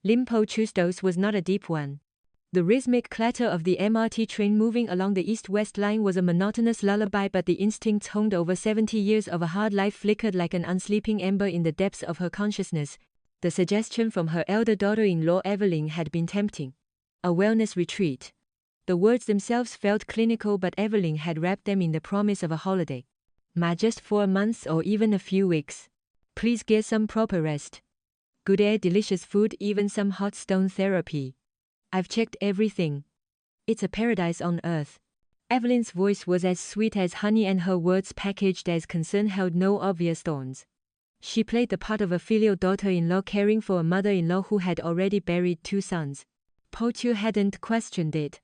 Lim Po Chu's dose was not a deep one. The rhythmic clatter of the MRT train moving along the east-west line was a monotonous lullaby, but the instincts honed over 70 years of a hard life flickered like an unsleeping ember in the depths of her consciousness. The suggestion from her elder daughter-in-law Evelyn had been tempting. A wellness retreat. The words themselves felt clinical, but Evelyn had wrapped them in the promise of a holiday. Ma, just for a month or even a few weeks. Please get some proper rest. Good air, delicious food, even some hot stone therapy. I've checked everything. It's a paradise on earth. Evelyn's voice was as sweet as honey and her words packaged as concern held no obvious thorns. She played the part of a filial daughter-in-law caring for a mother-in-law who had already buried 2 sons. Po Chu hadn't questioned it.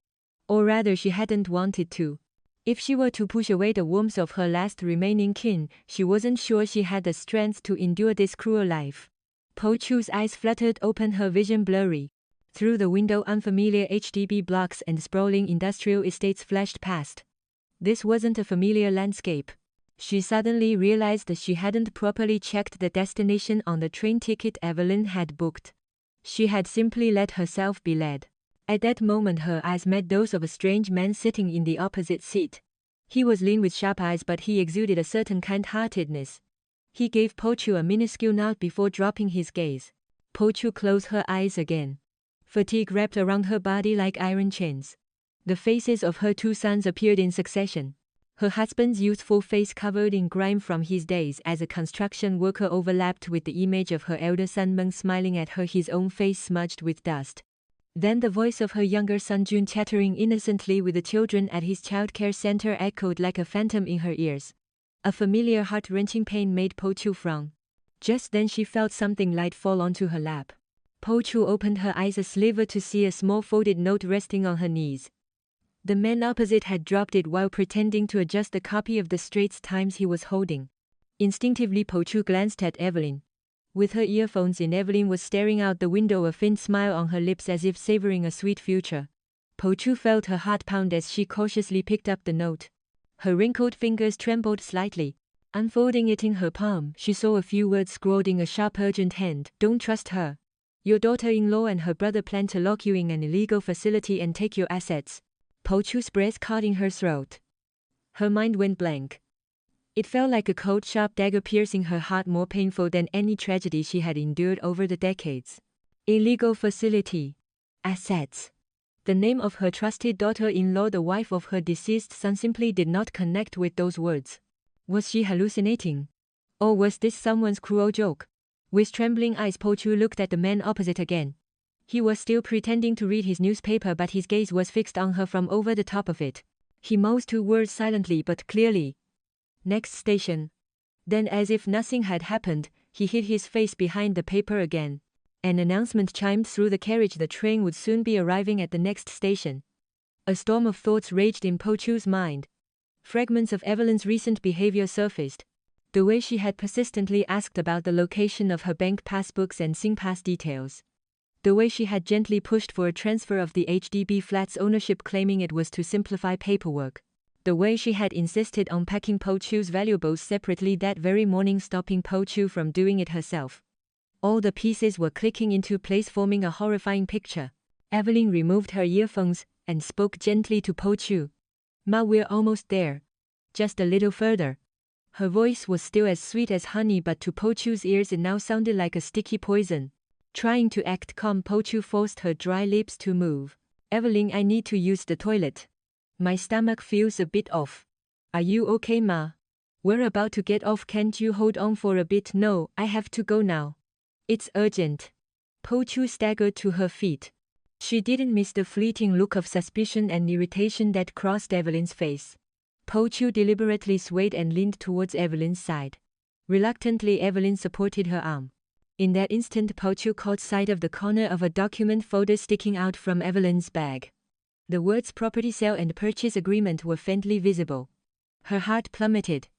Or rather, she hadn't wanted to. If she were to push away the warmth of her last remaining kin, she wasn't sure she had the strength to endure this cruel life. Po Chu's eyes fluttered open, her vision blurry. Through the window, unfamiliar HDB blocks and sprawling industrial estates flashed past. This wasn't a familiar landscape. She suddenly realized that she hadn't properly checked the destination on the train ticket Evelyn had booked. She had simply let herself be led. At that moment, her eyes met those of a strange man sitting in the opposite seat. He was lean with sharp eyes, but he exuded a certain kind-heartedness. He gave Po Chu a minuscule nod before dropping his gaze. Po Chu closed her eyes again. Fatigue wrapped around her body like iron chains. The faces of her 2 sons appeared in succession. Her husband's youthful face covered in grime from his days as a construction worker overlapped with the image of her elder son Meng smiling at her, his own face smudged with dust. Then the voice of her younger son Jun chattering innocently with the children at his childcare center echoed like a phantom in her ears. A familiar heart-wrenching pain made Po Chu frown. Just then she felt something light fall onto her lap. Po Chu opened her eyes a sliver to see a small folded note resting on her knees. The man opposite had dropped it while pretending to adjust the copy of the Straits Times he was holding. Instinctively, Po Chu glanced at Evelyn. With her earphones in, Evelyn was staring out the window, a faint smile on her lips as if savoring a sweet future. Po Chu felt her heart pound as she cautiously picked up the note. Her wrinkled fingers trembled slightly. Unfolding it in her palm, she saw a few words scrawled in a sharp, urgent hand. Don't trust her. Your daughter-in-law and her brother plan to lock you in an illegal facility and take your assets. Po Chu's breath caught in her throat. Her mind went blank. It felt like a cold, sharp dagger piercing her heart, more painful than any tragedy she had endured over the decades. Illegal facility. Assets. The name of her trusted daughter-in-law, the wife of her deceased son, simply did not connect with those words. Was she hallucinating? Or was this someone's cruel joke? With trembling eyes, Po Chu looked at the man opposite again. He was still pretending to read his newspaper, but his gaze was fixed on her from over the top of it. He mouthed 2 words silently but clearly. Next station. Then, as if nothing had happened, he hid his face behind the paper again. An announcement chimed through the carriage: the train would soon be arriving at the next station. A storm of thoughts raged in Po Chu's mind. Fragments of Evelyn's recent behavior surfaced. The way she had persistently asked about the location of her bank passbooks and SingPass details. The way she had gently pushed for a transfer of the HDB flat's ownership, claiming it was to simplify paperwork. The way she had insisted on packing Po Chu's valuables separately that very morning, stopping Po Chu from doing it herself. All the pieces were clicking into place, forming a horrifying picture. Evelyn removed her earphones and spoke gently to Po Chu. Ma, we're almost there. Just a little further. Her voice was still as sweet as honey, but to Po Chu's ears it now sounded like a sticky poison. Trying to act calm, Po Chu forced her dry lips to move. Evelyn, I need to use the toilet. My stomach feels a bit off. Are you okay, Ma? We're about to get off. Can't you hold on for a bit? No, I have to go now. It's urgent. Po Chu staggered to her feet. She didn't miss the fleeting look of suspicion and irritation that crossed Evelyn's face. Po Chu deliberately swayed and leaned towards Evelyn's side. Reluctantly, Evelyn supported her arm. In that instant, Po Chu caught sight of the corner of a document folder sticking out from Evelyn's bag. The words property sale and purchase agreement were faintly visible. Her heart plummeted.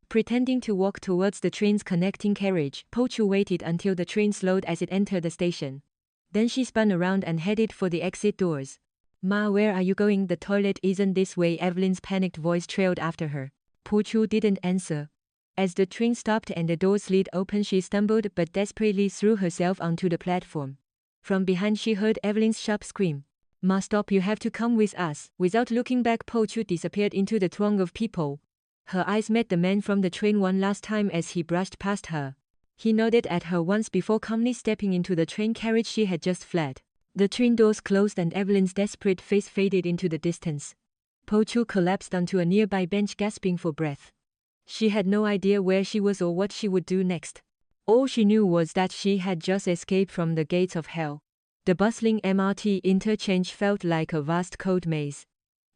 Pretending to walk towards the train's connecting carriage, Po Chu waited until the train slowed as it entered the station. Then she spun around and headed for the exit doors. Ma, where are you going? The toilet isn't this way, Evelyn's panicked voice trailed after her. Po Chu didn't answer. As the train stopped and the doors slid open, she stumbled but desperately threw herself onto the platform. From behind she heard Evelyn's sharp scream. "Ma, stop, you have to come with us." Without looking back, Po Chu disappeared into the throng of people. Her eyes met the man from the train one last time as he brushed past her. He nodded at her once before calmly stepping into the train carriage she had just fled. The train doors closed and Evelyn's desperate face faded into the distance. Po Chu collapsed onto a nearby bench, gasping for breath. She had no idea where she was or what she would do next. All she knew was that she had just escaped from the gates of hell. The bustling MRT interchange felt like a vast cold maze.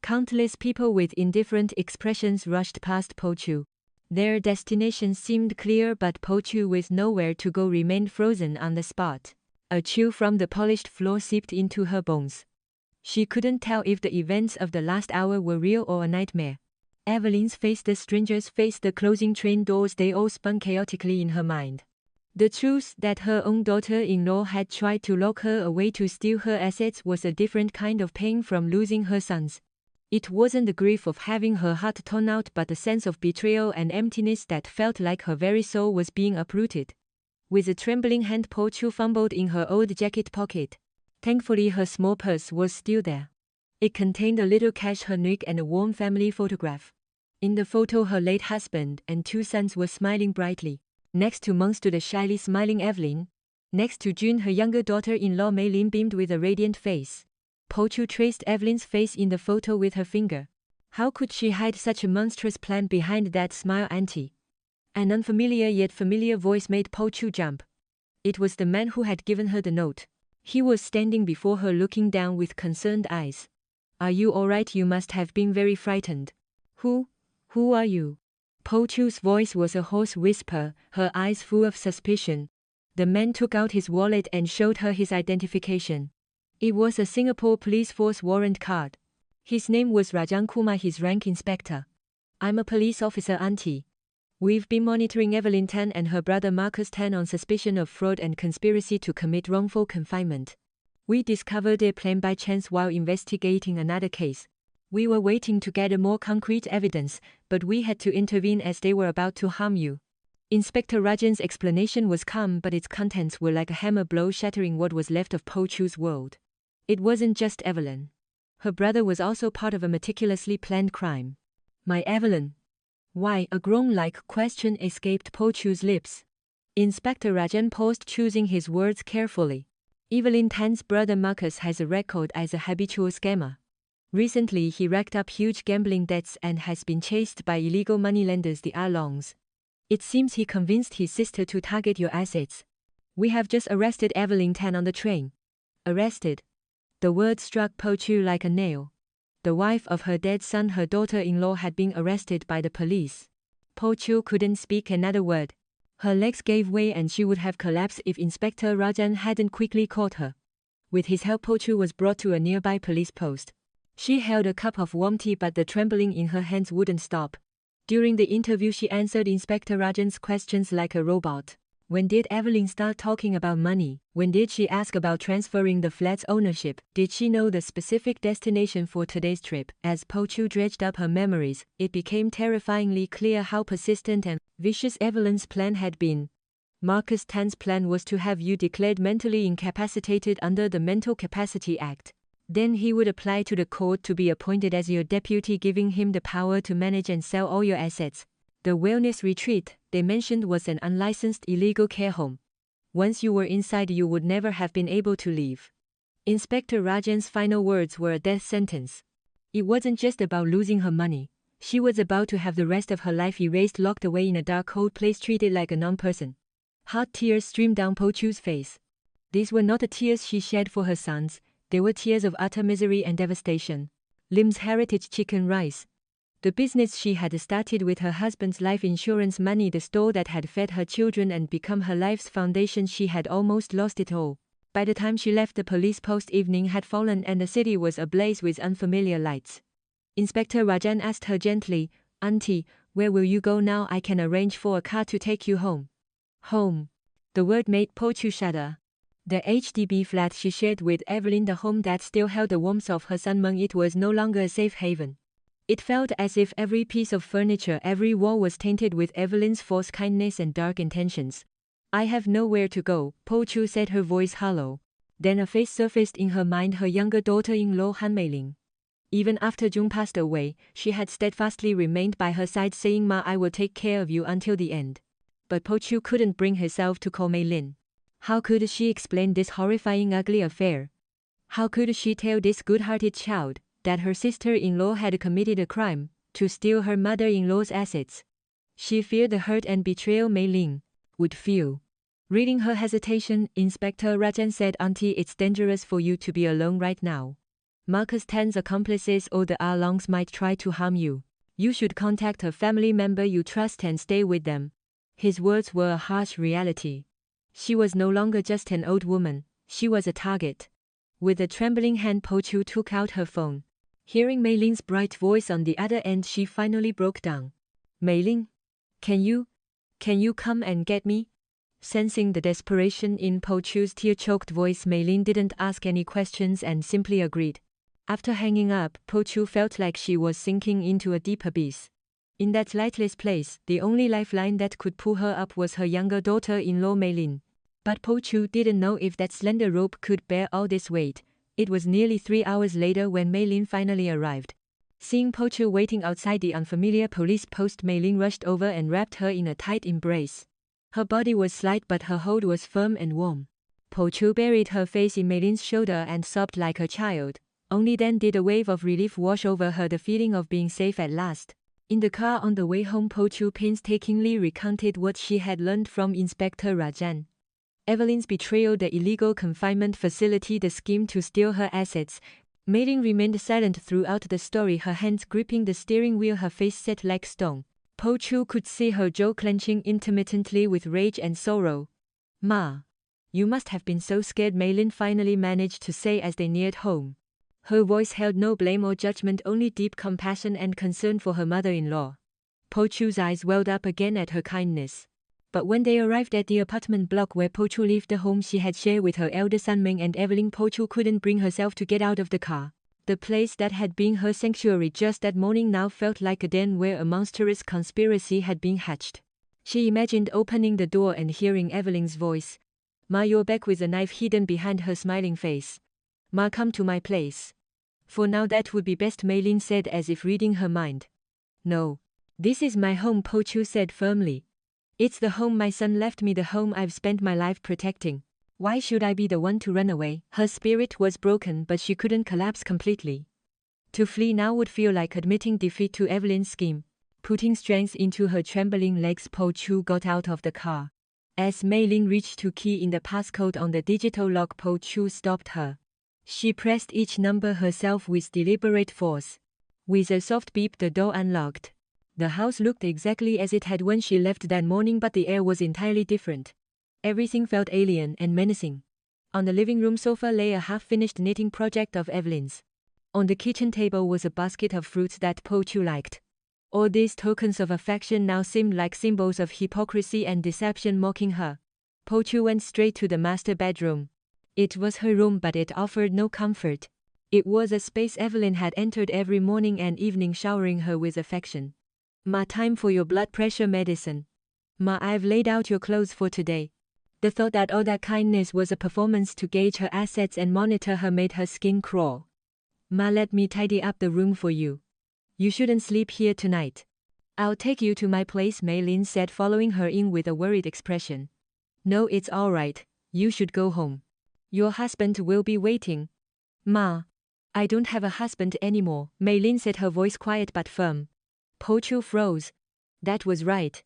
Countless people with indifferent expressions rushed past Po Chu. Their destination seemed clear, but Po Chu, with nowhere to go, remained frozen on the spot. A chill from the polished floor seeped into her bones. She couldn't tell if the events of the last hour were real or a nightmare. Evelyn's face, the stranger's face, the closing train doors, they all spun chaotically in her mind. The truth that her own daughter-in-law had tried to lock her away to steal her assets was a different kind of pain from losing her sons. It wasn't the grief of having her heart torn out, but the sense of betrayal and emptiness that felt like her very soul was being uprooted. With a trembling hand, Po Chu fumbled in her old jacket pocket. Thankfully, her small purse was still there. It contained a little cash, her nick, and a warm family photograph. In the photo, her late husband and 2 sons were smiling brightly. Next to Meng stood a shyly smiling Evelyn. Next to June, her younger daughter-in-law Mei Lin beamed with a radiant face. Po Chu traced Evelyn's face in the photo with her finger. How could she hide such a monstrous plan behind that smile, auntie? An unfamiliar yet familiar voice made Po Chu jump. It was the man who had given her the note. He was standing before her, looking down with concerned eyes. "Are you all right? You must have been very frightened." Who are you?" Po Chu's voice was a hoarse whisper, her eyes full of suspicion. The man took out his wallet and showed her his identification. It was a Singapore Police Force warrant card. His name was Rajan Kumar, his rank inspector. "I'm a police officer, auntie. We've been monitoring Evelyn Tan and her brother Marcus Tan on suspicion of fraud and conspiracy to commit wrongful confinement. We discovered their plan by chance while investigating another case. We were waiting to gather more concrete evidence, but we had to intervene as they were about to harm you." Inspector Rajan's explanation was calm, but its contents were like a hammer blow, shattering what was left of Po Chu's world. It wasn't just Evelyn. Her brother was also part of a meticulously planned crime. "My Evelyn? Why?" a groan-like question escaped Po Chu's lips. Inspector Rajan paused, choosing his words carefully. "Evelyn Tan's brother Marcus has a record as a habitual scammer. Recently, he racked up huge gambling debts and has been chased by illegal moneylenders, the Alongs. It seems he convinced his sister to target your assets. We have just arrested Evelyn Tan on the train." "Arrested?" The word struck Po Chu like a nail. The wife of her dead son, her daughter-in-law, had been arrested by the police. Po Chu couldn't speak another word. Her legs gave way and she would have collapsed if Inspector Rajan hadn't quickly caught her. With his help, Po Chu was brought to a nearby police post. She held a cup of warm tea, but the trembling in her hands wouldn't stop. During the interview, she answered Inspector Rajan's questions like a robot. When did Evelyn start talking about money? When did she ask about transferring the flat's ownership? Did she know the specific destination for today's trip? As Po Chu dredged up her memories, it became terrifyingly clear how persistent and vicious Evelyn's plan had been. Marcus Tan's plan was to have you declared mentally incapacitated under the Mental Capacity Act. Then he would apply to the court to be appointed as your deputy, giving him the power to manage and sell all your assets. The wellness retreat they mentioned was an unlicensed illegal care home. Once you were inside, you would never have been able to leave. Inspector Rajan's final words were a death sentence. It wasn't just about losing her money. She was about to have the rest of her life erased, locked away in a dark, cold place, treated like a non-person. Hot tears streamed down Po Chu's face. These were not the tears she shed for her sons. They were tears of utter misery and devastation. Lim's Heritage Chicken Rice. The business she had started with her husband's life insurance money, the store that had fed her children and become her life's foundation, she had almost lost it all. By the time she left the police post, evening had fallen and the city was ablaze with unfamiliar lights. Inspector Rajan asked her gently, "Auntie, where will you go now? I can arrange for a car to take you home." Home. The word made Po Chu shudder. The HDB flat she shared with Evelyn, the home that still held the warmth of her son Meng, it was no longer a safe haven. It felt as if every piece of furniture, every wall was tainted with Evelyn's false kindness and dark intentions. "I have nowhere to go," Po Chu said, her voice hollow. Then a face surfaced in her mind, her younger daughter-in-law Han Meiling. Even after June passed away, she had steadfastly remained by her side, saying, "Ma, I will take care of you until the end." But Po Chu couldn't bring herself to call Mei Lin. How could she explain this horrifying ugly affair? How could she tell this good-hearted child that her sister-in-law had committed a crime to steal her mother-in-law's assets? She feared the hurt and betrayal Mei Lin would feel. Reading her hesitation, Inspector Rajan said, "Auntie, it's dangerous for you to be alone right now. Marcus Tan's accomplices or the Alongs might try to harm you. You should contact a family member you trust and stay with them." His words were a harsh reality. She was no longer just an old woman, she was a target. With a trembling hand, Po Chu took out her phone. Hearing Mei Lin's bright voice on the other end, she finally broke down. "Mei Lin? Can you come and get me?" Sensing the desperation in Po Chu's tear-choked voice, Mei Lin didn't ask any questions and simply agreed. After hanging up, Po Chu felt like she was sinking into a deep abyss. In that lightless place, the only lifeline that could pull her up was her younger daughter-in-law Mei Lin. But Po Chu didn't know if that slender rope could bear all this weight. It was nearly 3 hours later when Mei Lin finally arrived. Seeing Po Chu waiting outside the unfamiliar police post, Mei Lin rushed over and wrapped her in a tight embrace. Her body was slight, but her hold was firm and warm. Po Chu buried her face in Mei Lin's shoulder and sobbed like a child. Only then did a wave of relief wash over her, the feeling of being safe at last. In the car on the way home, Po Chu painstakingly recounted what she had learned from Inspector Rajan. Evelyn's betrayal, the illegal confinement facility, the scheme to steal her assets. Mei Lin remained silent throughout the story, her hands gripping the steering wheel, her face set like stone. Po Chu could see her jaw clenching intermittently with rage and sorrow. "Ma, you must have been so scared," Mei Lin finally managed to say as they neared home. Her voice held no blame or judgment, only deep compassion and concern for her mother-in-law. Po Chu's eyes welled up again at her kindness. But when they arrived at the apartment block where Po Chu lived, the home she had shared with her elder son Meng and Evelyn, Po Chu couldn't bring herself to get out of the car. The place that had been her sanctuary just that morning now felt like a den where a monstrous conspiracy had been hatched. She imagined opening the door and hearing Evelyn's voice. "Ma, you're back," with a knife hidden behind her smiling face. "Ma, come to my place." "For now that would be best," Mei Lin said as if reading her mind. "No. This is my home," Po Chu said firmly. "It's the home my son left me, the home I've spent my life protecting. Why should I be the one to run away?" Her spirit was broken, but she couldn't collapse completely. To flee now would feel like admitting defeat to Evelyn's scheme. Putting strength into her trembling legs, Po Chu got out of the car. As Mei Lin reached to key in the passcode on the digital lock, Po Chu stopped her. She pressed each number herself with deliberate force. With a soft beep, the door unlocked. The house looked exactly as it had when she left that morning, but the air was entirely different. Everything felt alien and menacing. On the living room sofa lay a half-finished knitting project of Evelyn's. On the kitchen table was a basket of fruits that Po Chu liked. All these tokens of affection now seemed like symbols of hypocrisy and deception mocking her. Po Chu went straight to the master bedroom. It was her room, but it offered no comfort. It was a space Evelyn had entered every morning and evening, showering her with affection. "Ma, time for your blood pressure medicine. Ma, I've laid out your clothes for today." The thought that all that kindness was a performance to gauge her assets and monitor her made her skin crawl. "Ma, let me tidy up the room for you. You shouldn't sleep here tonight." "I'll take you to my place," Mei Lin said, following her in with a worried expression. "No, it's all right. You should go home. Your husband will be waiting." "Ma, I don't have a husband anymore," Mei Lin said, her voice quiet but firm. Po Chu froze. That was right.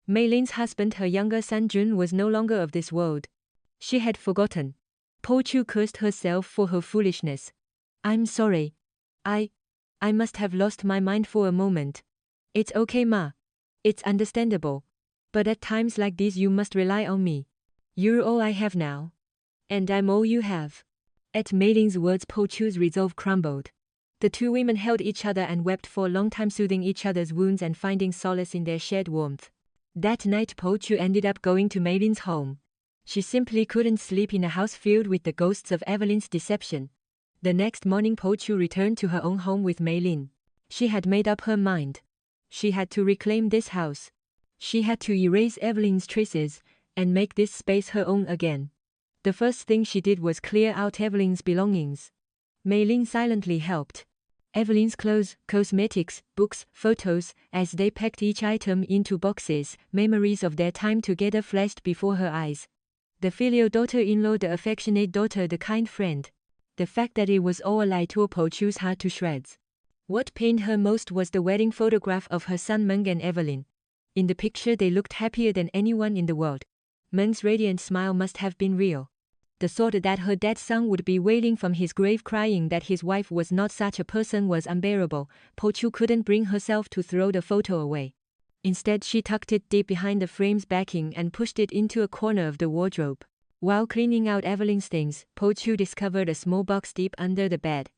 Mei Lin's husband, her younger son Jun, was no longer of this world. She had forgotten. Po Chu cursed herself for her foolishness. "I'm sorry. I must have lost my mind for a moment." "It's okay, Ma. It's understandable. But at times like these you must rely on me. You're all I have now. And I'm all you have." At Mei Lin's words, Po Chu's resolve crumbled. The two women held each other and wept for a long time, soothing each other's wounds and finding solace in their shared warmth. That night, Po Chu ended up going to Mei Lin's home. She simply couldn't sleep in a house filled with the ghosts of Evelyn's deception. The next morning, Po Chu returned to her own home with Mei Lin. She had made up her mind. She had to reclaim this house. She had to erase Evelyn's traces and make this space her own again. The first thing she did was clear out Evelyn's belongings. Mei Lin silently helped. Evelyn's clothes, cosmetics, books, photos, as they packed each item into boxes, memories of their time together flashed before her eyes. The filial daughter-in-law, the affectionate daughter, the kind friend. The fact that it was all a lie tore Po Chu's heart to shreds. What pained her most was the wedding photograph of her son Meng and Evelyn. In the picture they looked happier than anyone in the world. Meng's radiant smile must have been real. The thought that her dead son would be wailing from his grave crying that his wife was not such a person was unbearable. Po Chu couldn't bring herself to throw the photo away. Instead she tucked it deep behind the frame's backing and pushed it into a corner of the wardrobe. While cleaning out Evelyn's things, Po Chu discovered a small box deep under the bed.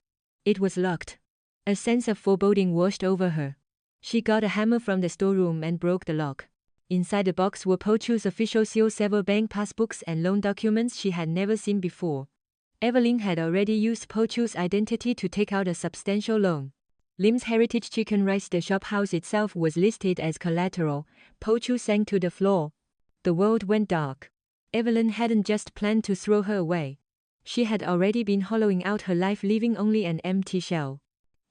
It was locked. A sense of foreboding washed over her. She got a hammer from the storeroom and broke the lock. Inside the box were Po Chu's official seal, several bank passbooks and loan documents she had never seen before. Evelyn had already used Po Chu's identity to take out a substantial loan. Lim's Heritage Chicken Rice, the shop house itself, was listed as collateral. Po Chu sank to the floor. The world went dark. Evelyn hadn't just planned to throw her away. She had already been hollowing out her life, leaving only an empty shell.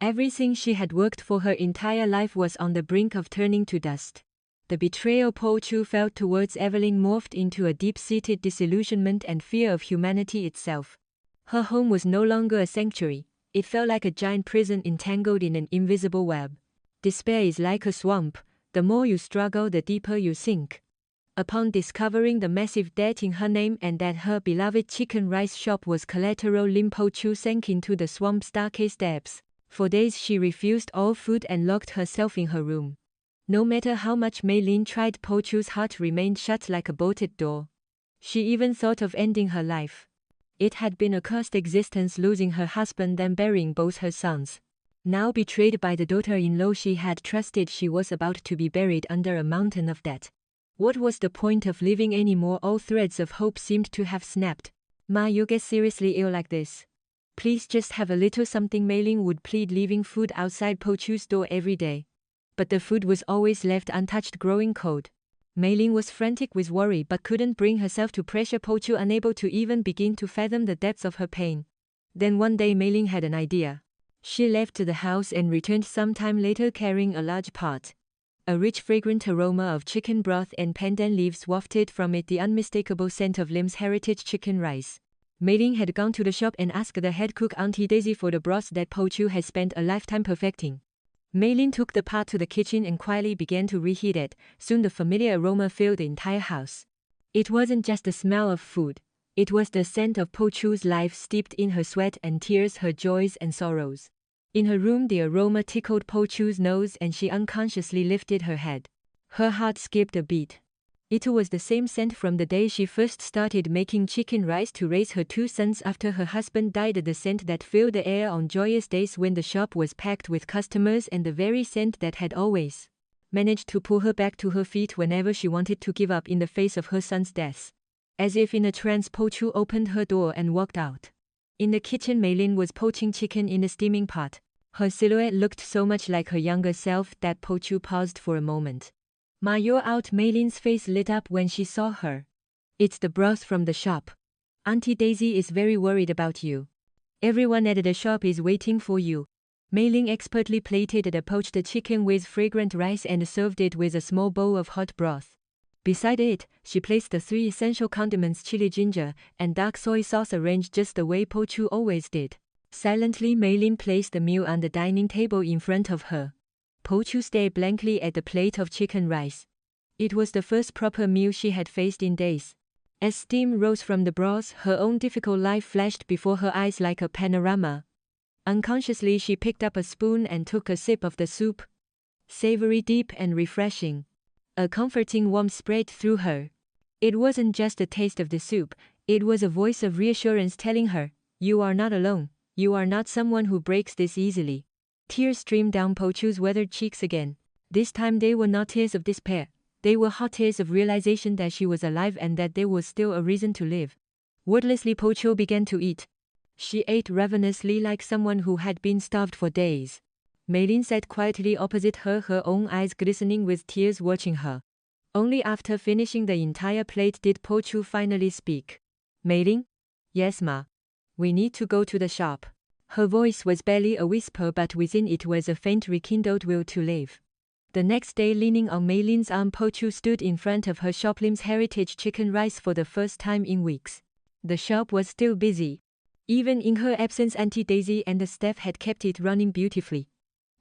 Everything she had worked for her entire life was on the brink of turning to dust. The betrayal Po Chu felt towards Evelyn morphed into a deep-seated disillusionment and fear of humanity itself. Her home was no longer a sanctuary. It felt like a giant prison entangled in an invisible web. Despair is like a swamp. The more you struggle, the deeper you sink. Upon discovering the massive debt in her name and that her beloved chicken rice shop was collateral, Lim Po Chu sank into the swamp's darkest depths. For days she refused all food and locked herself in her room. No matter how much Mei Lin tried, Po Chu's heart remained shut like a bolted door. She even thought of ending her life. It had been a cursed existence, losing her husband and burying both her sons. Now betrayed by the daughter-in-law she had trusted, she was about to be buried under a mountain of debt. What was the point of living anymore? All threads of hope seemed to have snapped. Ma, you get seriously ill like this. Please just have a little something, Mei Lin would plead, leaving food outside Po Chu's door every day. But the food was always left untouched, growing cold. Mei Lin was frantic with worry but couldn't bring herself to pressure Po Chu, unable to even begin to fathom the depths of her pain. Then one day Mei Lin had an idea. She left the house and returned some time later carrying a large pot. A rich fragrant aroma of chicken broth and pandan leaves wafted from it, the unmistakable scent of Lim's Heritage Chicken Rice. Mei Lin had gone to the shop and asked the head cook, Auntie Daisy, for the broth that Po Chu had spent a lifetime perfecting. Mei Lin took the pot to the kitchen and quietly began to reheat it. Soon the familiar aroma filled the entire house. It wasn't just the smell of food. It was the scent of Po Chu's life, steeped in her sweat and tears, her joys and sorrows. In her room the aroma tickled Po Chu's nose and she unconsciously lifted her head. Her heart skipped a beat. It was the same scent from the day she first started making chicken rice to raise her two sons after her husband died, the scent that filled the air on joyous days when the shop was packed with customers, and the very scent that had always managed to pull her back to her feet whenever she wanted to give up in the face of her son's death. As if in a trance, Po Chu opened her door and walked out. In the kitchen, Mei Lin was poaching chicken in a steaming pot. Her silhouette looked so much like her younger self that Po Chu paused for a moment. Ma, you're out. Mei Lin's face lit up when she saw her. It's the broth from the shop. Auntie Daisy is very worried about you. Everyone at the shop is waiting for you. Mei Lin expertly plated the poached chicken with fragrant rice and served it with a small bowl of hot broth. Beside it, she placed the 3 essential condiments, chili, ginger, and dark soy sauce, arranged just the way Po Chu always did. Silently, Mei Lin placed the meal on the dining table in front of her. Po Chu stared blankly at the plate of chicken rice. It was the first proper meal she had faced in days. As steam rose from the broth, her own difficult life flashed before her eyes like a panorama. Unconsciously, she picked up a spoon and took a sip of the soup. Savory, deep, and refreshing. A comforting warmth spread through her. It wasn't just the taste of the soup, it was a voice of reassurance telling her, "You are not alone. You are not someone who breaks this easily." Tears streamed down Po Chu's weathered cheeks again. This time they were not tears of despair. They were hot tears of realization that she was alive and that there was still a reason to live. Wordlessly, Po Chu began to eat. She ate ravenously, like someone who had been starved for days. Mei Lin sat quietly opposite her, her own eyes glistening with tears, watching her. Only after finishing the entire plate did Po Chu finally speak. Mei-Ling? Yes, ma. We need to go to the shop. Her voice was barely a whisper, but within it was a faint rekindled will to live. The next day, leaning on Mei-Ling's arm, Po Chu stood in front of her shop Lim's Heritage Chicken Rice for the first time in weeks. The shop was still busy. Even in her absence, Auntie Daisy and the staff had kept it running beautifully.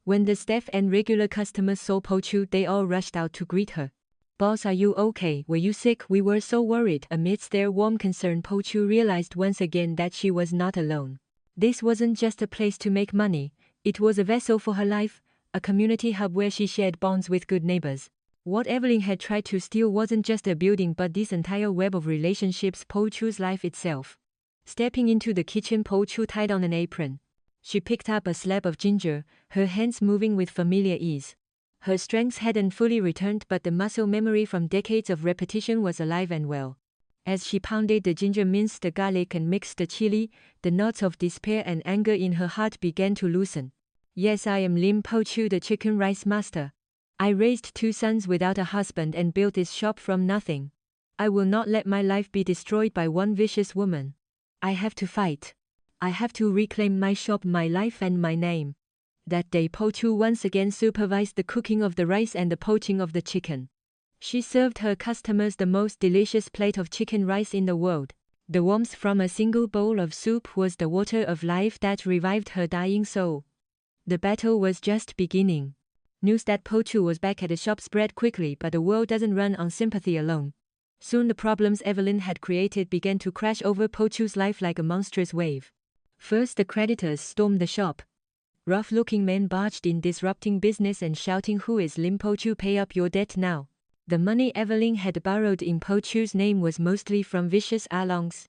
When the staff and regular customers saw Po Chu, they all rushed out to greet her. Boss, are you okay? Were you sick? We were so worried. Amidst their warm concern, Po Chu realized once again that she was not alone. This wasn't just a place to make money, it was a vessel for her life, a community hub where she shared bonds with good neighbors. What Evelyn had tried to steal wasn't just a building but this entire web of relationships, Po Chu's life itself. Stepping into the kitchen, Po Chu tied on an apron. She picked up a slab of ginger, her hands moving with familiar ease. Her strength hadn't fully returned, but the muscle memory from decades of repetition was alive and well. As she pounded the ginger, minced the garlic and mixed the chili, the knots of despair and anger in her heart began to loosen. Yes, I am Lim Po Chu, the chicken rice master. I raised 2 sons without a husband and built this shop from nothing. I will not let my life be destroyed by one vicious woman. I have to fight. I have to reclaim my shop, my life and my name. That day, Po Chu once again supervised the cooking of the rice and the poaching of the chicken. She served her customers the most delicious plate of chicken rice in the world. The warmth from a single bowl of soup was the water of life that revived her dying soul. The battle was just beginning. News that Po Chu was back at the shop spread quickly, but the world doesn't run on sympathy alone. Soon the problems Evelyn had created began to crash over Po Chu's life like a monstrous wave. First, the creditors stormed the shop. Rough-looking men barged in, disrupting business and shouting, "Who is Lim Po Chu? Pay up your debt now." The money Evelyn had borrowed in Po Chu's name was mostly from vicious alongs.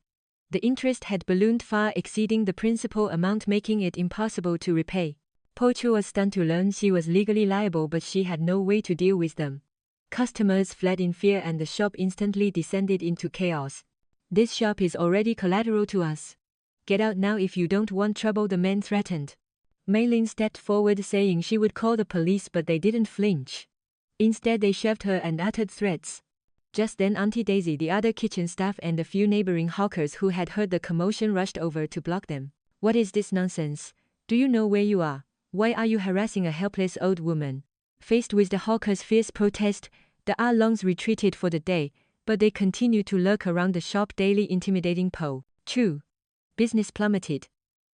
The interest had ballooned, far exceeding the principal amount, making it impossible to repay. Po Chu was stunned to learn she was legally liable, but she had no way to deal with them. Customers fled in fear and the shop instantly descended into chaos. "This shop is already collateral to us. Get out now if you don't want trouble," the man threatened. Mei-Ling stepped forward, saying she would call the police, but they didn't flinch. Instead, they shoved her and uttered threats. Just then, Auntie Daisy, the other kitchen staff, and a few neighboring hawkers who had heard the commotion rushed over to block them. "What is this nonsense? Do you know where you are? Why are you harassing a helpless old woman?" Faced with the hawkers' fierce protest, the Alongs retreated for the day, but they continued to lurk around the shop daily, intimidating Po Chu. Business plummeted.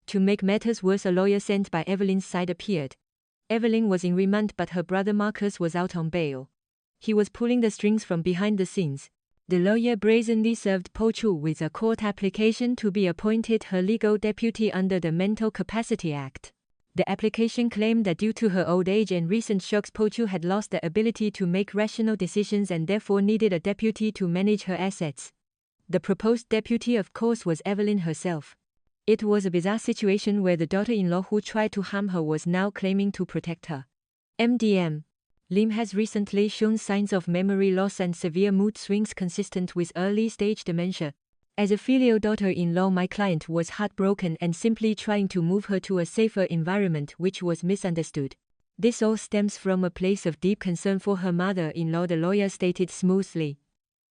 To make matters worse, a lawyer sent by Evelyn's side appeared. Evelyn was in remand, but her brother Marcus was out on bail. He was pulling the strings from behind the scenes. The lawyer brazenly served Po Chu with a court application to be appointed her legal deputy under the Mental Capacity Act. The application claimed that due to her old age and recent shocks, Po Chu had lost the ability to make rational decisions and therefore needed a deputy to manage her assets. The proposed deputy, of course, was Evelyn herself. It was a bizarre situation where the daughter-in-law who tried to harm her was now claiming to protect her. MDM. Lim has recently shown signs of memory loss and severe mood swings consistent with early-stage dementia. As a filial daughter-in-law, my client was heartbroken and simply trying to move her to a safer environment, which was misunderstood. This all stems from a place of deep concern for her mother-in-law, the lawyer stated smoothly.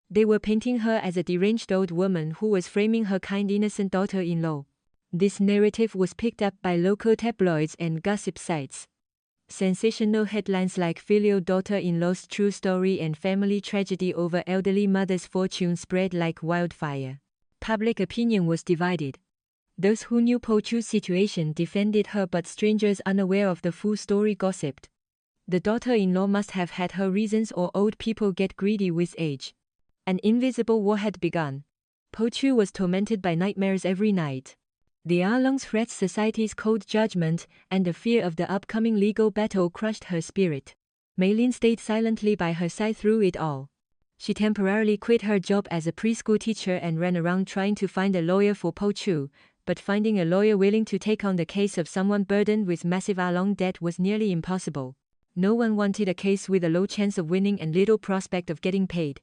They were painting her as a deranged old woman who was framing her kind, innocent daughter-in-law. This narrative was picked up by local tabloids and gossip sites. Sensational headlines like "Filial Daughter-in-Law's True Story" and "Family Tragedy Over Elderly Mother's Fortune" spread like wildfire. Public opinion was divided. Those who knew Po Chu's situation defended her, but strangers unaware of the full story gossiped. The daughter-in-law must have had her reasons, or old people get greedy with age. An invisible war had begun. Po Chu was tormented by nightmares every night. The Along's threats, society's cold judgment, and the fear of the upcoming legal battle crushed her spirit. Mei-Ling stayed silently by her side through it all. She temporarily quit her job as a preschool teacher and ran around trying to find a lawyer for Po Chu, but finding a lawyer willing to take on the case of someone burdened with massive Along debt was nearly impossible. No one wanted a case with a low chance of winning and little prospect of getting paid.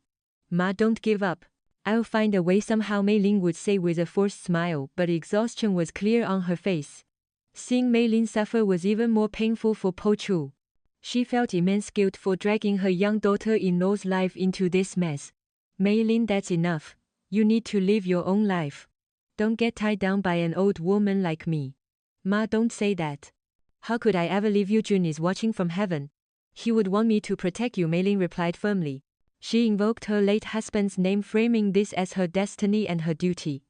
"Ma, don't give up. I'll find a way somehow," Mei-Ling would say with a forced smile, but exhaustion was clear on her face. Seeing Mei-Ling suffer was even more painful for Po Chu. She felt immense guilt for dragging her young daughter-in-law's life into this mess. "Mei-Ling, that's enough. You need to live your own life. Don't get tied down by an old woman like me. Ma, don't say that. How could I ever leave you? Jun is watching from heaven. He would want me to protect you, Mei Ling replied firmly. She invoked her late husband's name, framing this as her destiny and her duty.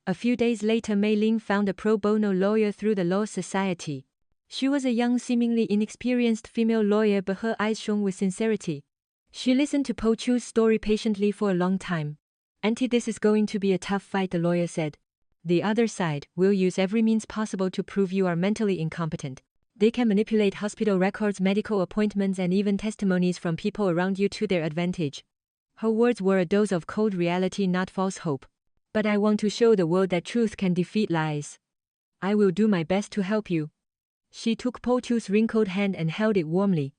A few days later, Mei Ling found a pro bono lawyer through the Law Society. She was a young, seemingly inexperienced female lawyer, but her eyes shone with sincerity. She listened to Po Chu's story patiently for a long time. Auntie, this is going to be a tough fight, the lawyer said. The other side will use every means possible to prove you are mentally incompetent. They can manipulate hospital records, medical appointments, and even testimonies from people around you to their advantage. Her words were a dose of cold reality, not false hope. But I want to show the world that truth can defeat lies. I will do my best to help you. She took Po Chu's wrinkled hand and held it warmly.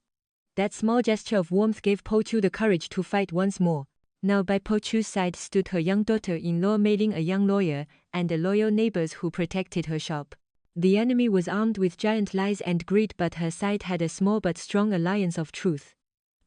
That small gesture of warmth gave Po Chu the courage to fight once more. Now by Po Chu's side stood her young daughter-in-law Mei Ling, a young lawyer, and the loyal neighbors who protected her shop. The enemy was armed with giant lies and greed, but her side had a small but strong alliance of truth.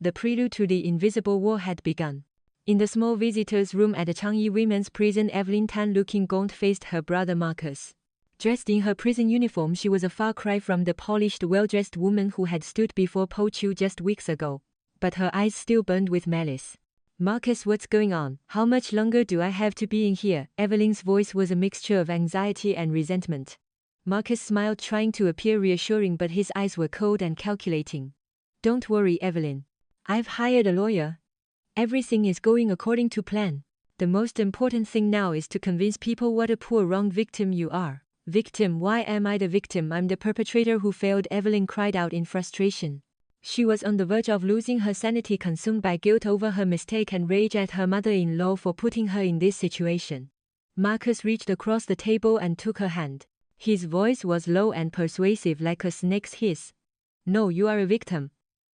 The prelude to the invisible war had begun. In the small visitors' room at the Changyi Women's Prison, Evelyn Tan, looking gaunt, faced her brother Marcus. Dressed in her prison uniform, she was a far cry from the polished, well-dressed woman who had stood before Po Chu just weeks ago. But her eyes still burned with malice. Marcus, what's going on? How much longer do I have to be in here? Evelyn's voice was a mixture of anxiety and resentment. Marcus smiled, trying to appear reassuring, but his eyes were cold and calculating. Don't worry, Evelyn. I've hired a lawyer. Everything is going according to plan. The most important thing now is to convince people what a poor, wronged victim you are. Victim? Why am I the victim? I'm the perpetrator who failed, Evelyn cried out in frustration. She was on the verge of losing her sanity, consumed by guilt over her mistake and rage at her mother-in-law for putting her in this situation. Marcus reached across the table and took her hand. His voice was low and persuasive, like a snake's hiss. No, you are a victim.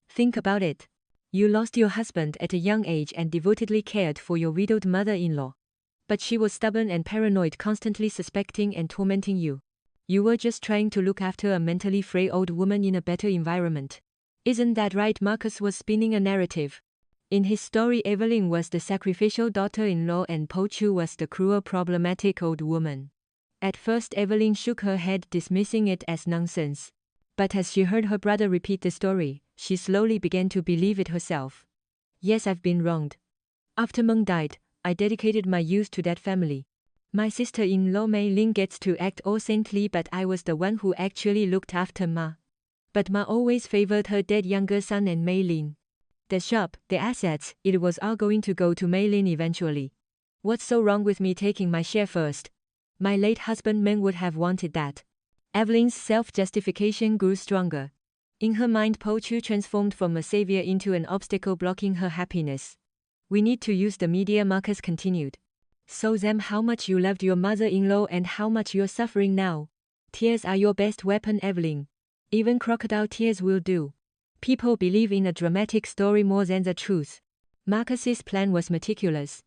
Think about it. You lost your husband at a young age and devotedly cared for your widowed mother-in-law. But she was stubborn and paranoid, constantly suspecting and tormenting you. You were just trying to look after a mentally frail old woman in a better environment. Isn't that right? Marcus was spinning a narrative. In his story, Evelyn was the sacrificial daughter-in-law and Po Chu was the cruel, problematic old woman. At first, Evelyn shook her head, dismissing it as nonsense. But as she heard her brother repeat the story, she slowly began to believe it herself. Yes, I've been wronged. After Meng died, I dedicated my youth to that family. My sister-in-law Mei Ling gets to act all saintly, but I was the one who actually looked after Ma. But Ma always favored her dead younger son and Mei Lin. The shop, the assets, it was all going to go to Mei Lin eventually. What's so wrong with me taking my share first? My late husband Meng would have wanted that. Evelyn's self-justification grew stronger. In her mind, Po Chu transformed from a savior into an obstacle blocking her happiness. We need to use the media, Marcus continued. Show them how much you loved your mother-in-law and how much you're suffering now. Tears are your best weapon, Evelyn. Even crocodile tears will do. People believe in a dramatic story more than the truth. Marcus's plan was meticulous.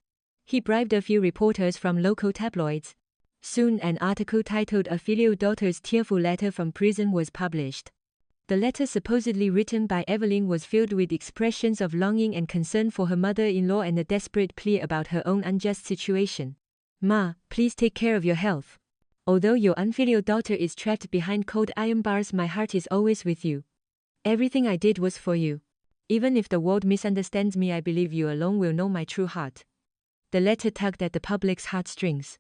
He bribed a few reporters from local tabloids. Soon an article titled "A Filial Daughter's Tearful Letter from Prison" was published. The letter, supposedly written by Evelyn, was filled with expressions of longing and concern for her mother-in-law and a desperate plea about her own unjust situation. Ma, please take care of your health. Although your unfilial daughter is trapped behind cold iron bars, my heart is always with you. Everything I did was for you. Even if the world misunderstands me, I believe you alone will know my true heart. The letter tugged at the public's heartstrings.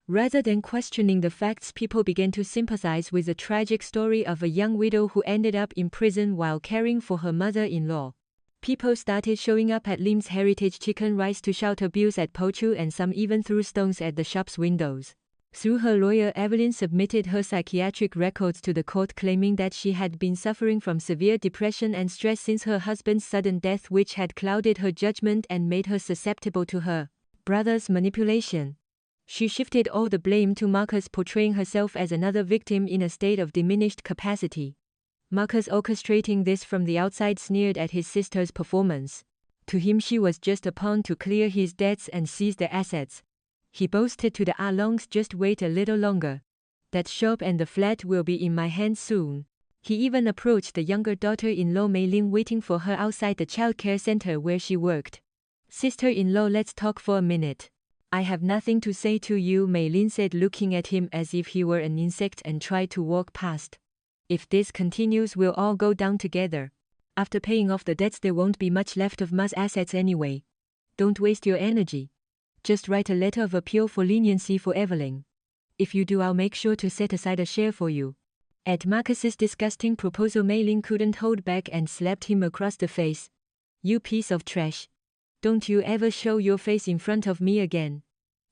Rather than questioning the facts, people began to sympathize with the tragic story of a young widow who ended up in prison while caring for her mother-in-law. People started showing up at Lim's Heritage Chicken Rice to shout abuse at Po Chu, and some even threw stones at the shop's windows. Through her lawyer, Evelyn submitted her psychiatric records to the court, claiming that she had been suffering from severe depression and stress since her husband's sudden death, which had clouded her judgment and made her susceptible to her brother's manipulation. She shifted all the blame to Marcus, portraying herself as another victim in a state of diminished capacity. Marcus, orchestrating this from the outside, sneered at his sister's performance. To him, she was just a pawn to clear his debts and seize the assets. He boasted to the Alongs, just wait a little longer. That shop and the flat will be in my hands soon. He even approached the younger daughter-in-law Mei Ling, waiting for her outside the childcare center where she worked. Sister-in-law, let's talk for a minute. I have nothing to say to you, Mei Lin said, looking at him as if he were an insect, and tried to walk past. If this continues, we'll all go down together. After paying off the debts, there won't be much left of Ma's assets anyway. Don't waste your energy. Just write a letter of appeal for leniency for Evelyn. If you do, I'll make sure to set aside a share for you. At Marcus's disgusting proposal, Mei Lin couldn't hold back and slapped him across the face. You piece of trash. Don't you ever show your face in front of me again.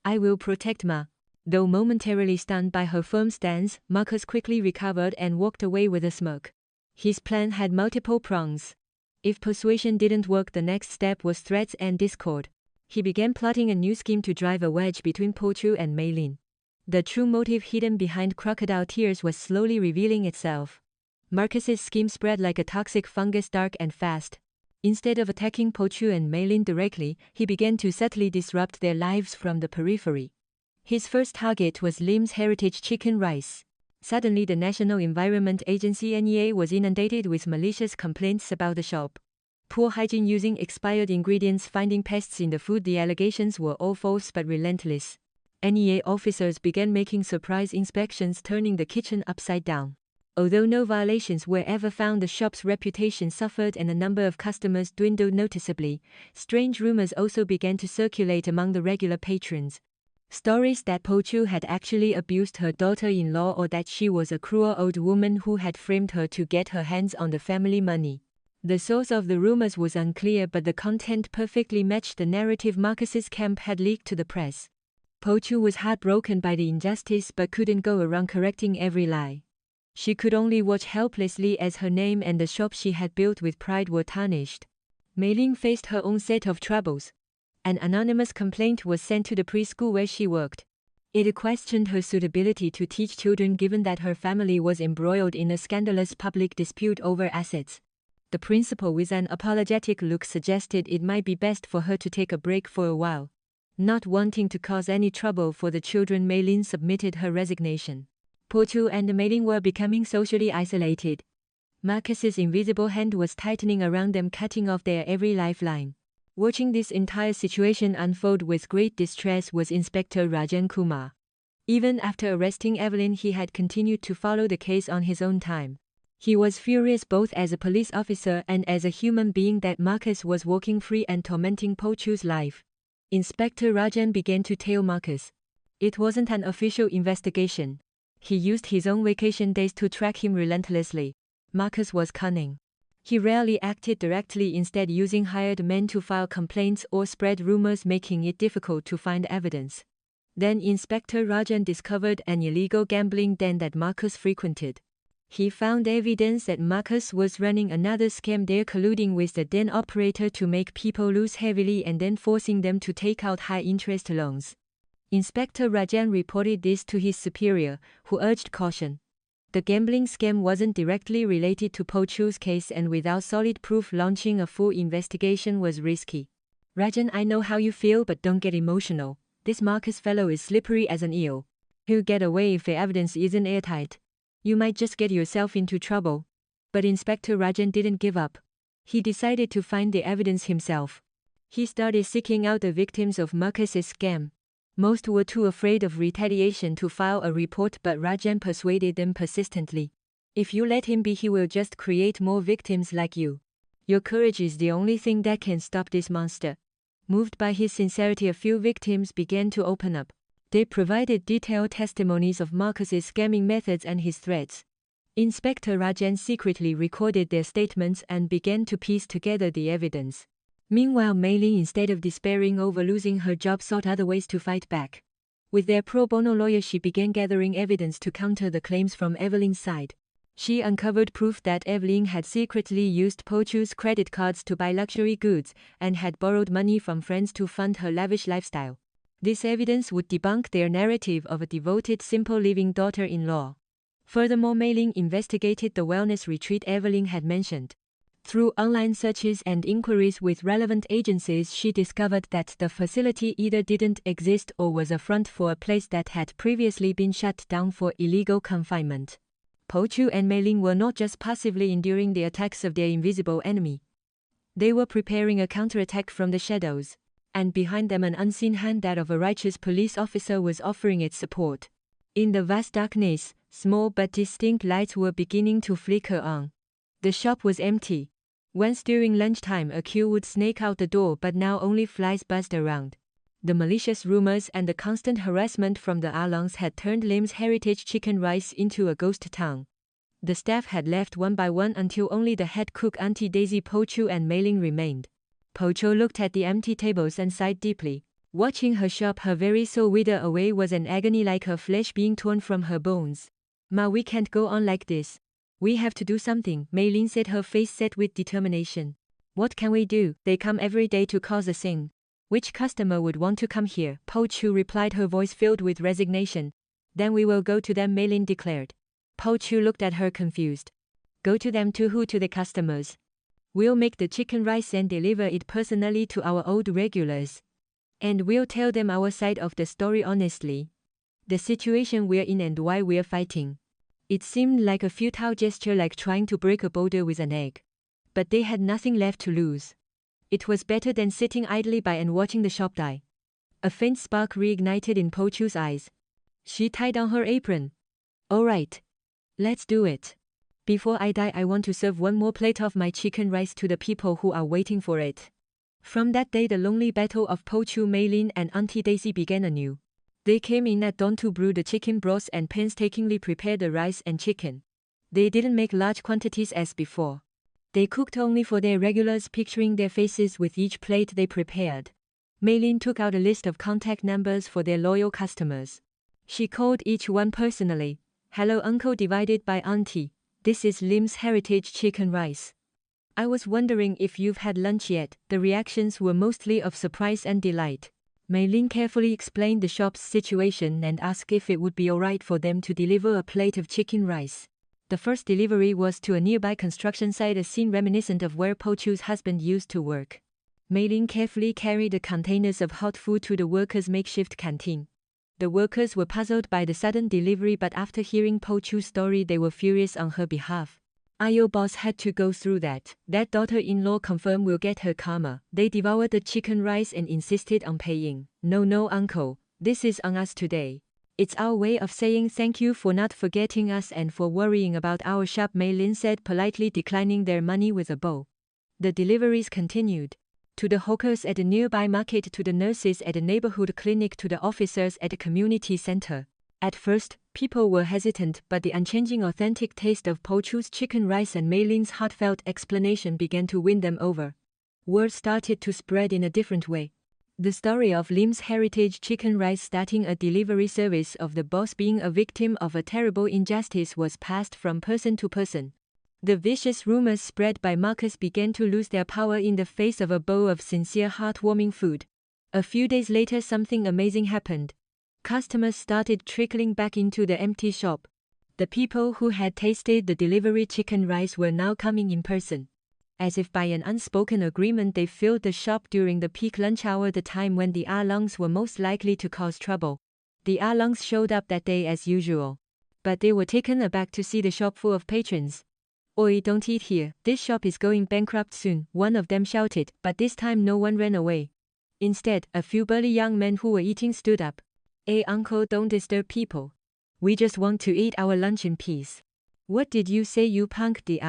I will protect Ma. Though momentarily stunned by her firm stance, Marcus quickly recovered and walked away with a smirk. His plan had multiple prongs. If persuasion didn't work, the next step was threats and discord. He began plotting a new scheme to drive a wedge between Po Chu and Mei Lin. The true motive hidden behind crocodile tears was slowly revealing itself. Marcus's scheme spread like a toxic fungus, dark and fast. Instead of attacking Po Chu and Mei Lin directly, he began to subtly disrupt their lives from the periphery. His first target was Lim's Heritage Chicken Rice. Suddenly, the National Environment Agency (NEA) was inundated with malicious complaints about the shop. Poor hygiene, using expired ingredients, finding pests in the food. The allegations were all false but relentless. NEA officers began making surprise inspections, turning the kitchen upside down. Although no violations were ever found, the shop's reputation suffered and the number of customers dwindled noticeably. Strange rumors also began to circulate among the regular patrons. Stories that Po Chu had actually abused her daughter-in-law, or that she was a cruel old woman who had framed her to get her hands on the family money. The source of the rumors was unclear, but the content perfectly matched the narrative Marcus's camp had leaked to the press. Po Chu was heartbroken by the injustice but couldn't go around correcting every lie. She could only watch helplessly as her name and the shop she had built with pride were tarnished. Mei Lin faced her own set of troubles. An anonymous complaint was sent to the preschool where she worked. It questioned her suitability to teach children, given that her family was embroiled in a scandalous public dispute over assets. The principal, with an apologetic look, suggested it might be best for her to take a break for a while. Not wanting to cause any trouble for the children, Mei Lin submitted her resignation. Po Chu and Mei Lin were becoming socially isolated. Marcus's invisible hand was tightening around them, cutting off their every lifeline. Watching this entire situation unfold with great distress was Inspector Rajan Kumar. Even after arresting Evelyn, he had continued to follow the case on his own time. He was furious both as a police officer and as a human being that Marcus was walking free and tormenting Po Chu's life. Inspector Rajan began to tail Marcus. It wasn't an official investigation. He used his own vacation days to track him relentlessly. Marcus was cunning. He rarely acted directly, instead using hired men to file complaints or spread rumors, making it difficult to find evidence. Then Inspector Rajan discovered an illegal gambling den that Marcus frequented. He found evidence that Marcus was running another scam there, colluding with the den operator to make people lose heavily and then forcing them to take out high-interest loans. Inspector Rajan reported this to his superior, who urged caution. The gambling scam wasn't directly related to Po Chu's case, and without solid proof, launching a full investigation was risky. Rajan, I know how you feel, but don't get emotional. This Marcus fellow is slippery as an eel. He'll get away if the evidence isn't airtight. You might just get yourself into trouble. But Inspector Rajan didn't give up. He decided to find the evidence himself. He started seeking out the victims of Marcus's scam. Most were too afraid of retaliation to file a report, but Rajan persuaded them persistently. If you let him be, he will just create more victims like you. Your courage is the only thing that can stop this monster. Moved by his sincerity, a few victims began to open up. They provided detailed testimonies of Marcus's scamming methods and his threats. Inspector Rajan secretly recorded their statements and began to piece together the evidence. Meanwhile, Mei Lin, instead of despairing over losing her job, sought other ways to fight back. With their pro bono lawyer, she began gathering evidence to counter the claims from Evelyn's side. She uncovered proof that Evelyn had secretly used Po Chu's credit cards to buy luxury goods and had borrowed money from friends to fund her lavish lifestyle. This evidence would debunk their narrative of a devoted, simple living daughter-in-law. Furthermore, Mei Lin investigated the wellness retreat Evelyn had mentioned. Through online searches and inquiries with relevant agencies, she discovered that the facility either didn't exist or was a front for a place that had previously been shut down for illegal confinement. Po Chu and Mei Lin were not just passively enduring the attacks of their invisible enemy. They were preparing a counterattack from the shadows. and behind them an unseen hand, that of a righteous police officer, was offering its support. In the vast darkness, small but distinct lights were beginning to flicker on. The shop was empty. Once during lunchtime a queue would snake out the door, but now only flies buzzed around. The malicious rumors and the constant harassment from the Alongs had turned Lim's Heritage Chicken Rice into a ghost town. The staff had left one by one until only the head cook, Auntie Daisy, Po Chu and Mei Ling remained. Po Chu looked at the empty tables and sighed deeply. Watching her shop, her very soul wither away, was an agony like her flesh being torn from her bones. Ma, we can't go on like this. We have to do something, Mei Ling said, her face set with determination. What can we do? They come every day to cause a scene. Which customer would want to come here? Po Chu replied, her voice filled with resignation. Then we will go to them, Mei Ling declared. Po Chu looked at her confused. Go to them? To who? To the customers. We'll make the chicken rice and deliver it personally to our old regulars. And we'll tell them our side of the story honestly. The situation we're in and why we're fighting. It seemed like a futile gesture, like trying to break a boulder with an egg. But they had nothing left to lose. It was better than sitting idly by and watching the shop die. A faint spark reignited in Po Chu's eyes. She tied on her apron. All right. Let's do it. Before I die, I want to serve one more plate of my chicken rice to the people who are waiting for it. From that day, the lonely battle of Po Chu, Mei Ling, and Auntie Daisy began anew. They came in at dawn to brew the chicken broth and painstakingly prepare the rice and chicken. They didn't make large quantities as before. They cooked only for their regulars, picturing their faces with each plate they prepared. Mei Ling took out a list of contact numbers for their loyal customers. She called each one personally. Hello, Uncle divided by Auntie. This is Lim's Heritage Chicken Rice. I was wondering if you've had lunch yet. The reactions were mostly of surprise and delight. Mei Ling carefully explained the shop's situation and asked if it would be alright for them to deliver a plate of chicken rice. The first delivery was to a nearby construction site, a scene reminiscent of where Po Chu's husband used to work. Mei Ling carefully carried the containers of hot food to the workers' makeshift canteen. The workers were puzzled by the sudden delivery, but after hearing Po Chu's story they were furious on her behalf. Your boss had to go through that. That daughter-in-law confirmed will get her karma. They devoured the chicken rice and insisted on paying. No, Uncle. This is on us today. It's our way of saying thank you for not forgetting us and for worrying about our shop, Mei Ling said, politely declining their money with a bow. The deliveries continued. To the hawkers at the nearby market, to the nurses at the neighborhood clinic, to the officers at the community center. At first, people were hesitant, but the unchanging authentic taste of Po Chu's chicken rice and Mei Ling's heartfelt explanation began to win them over. Word started to spread in a different way. The story of Lim's Heritage Chicken Rice starting a delivery service, of the boss being a victim of a terrible injustice, was passed from person to person. The vicious rumors spread by Marcus began to lose their power in the face of a bowl of sincere, heartwarming food. A few days later, something amazing happened. Customers started trickling back into the empty shop. The people who had tasted the delivery chicken rice were now coming in person. As if by an unspoken agreement, they filled the shop during the peak lunch hour, the time when the Alongs were most likely to cause trouble. The Alongs showed up that day as usual. But they were taken aback to see the shop full of patrons. Oi, don't eat here. This shop is going bankrupt soon, one of them shouted, but this time no one ran away. Instead, a few burly young men who were eating stood up. Hey uncle, don't disturb people. We just want to eat our lunch in peace. What did you say, you punk? The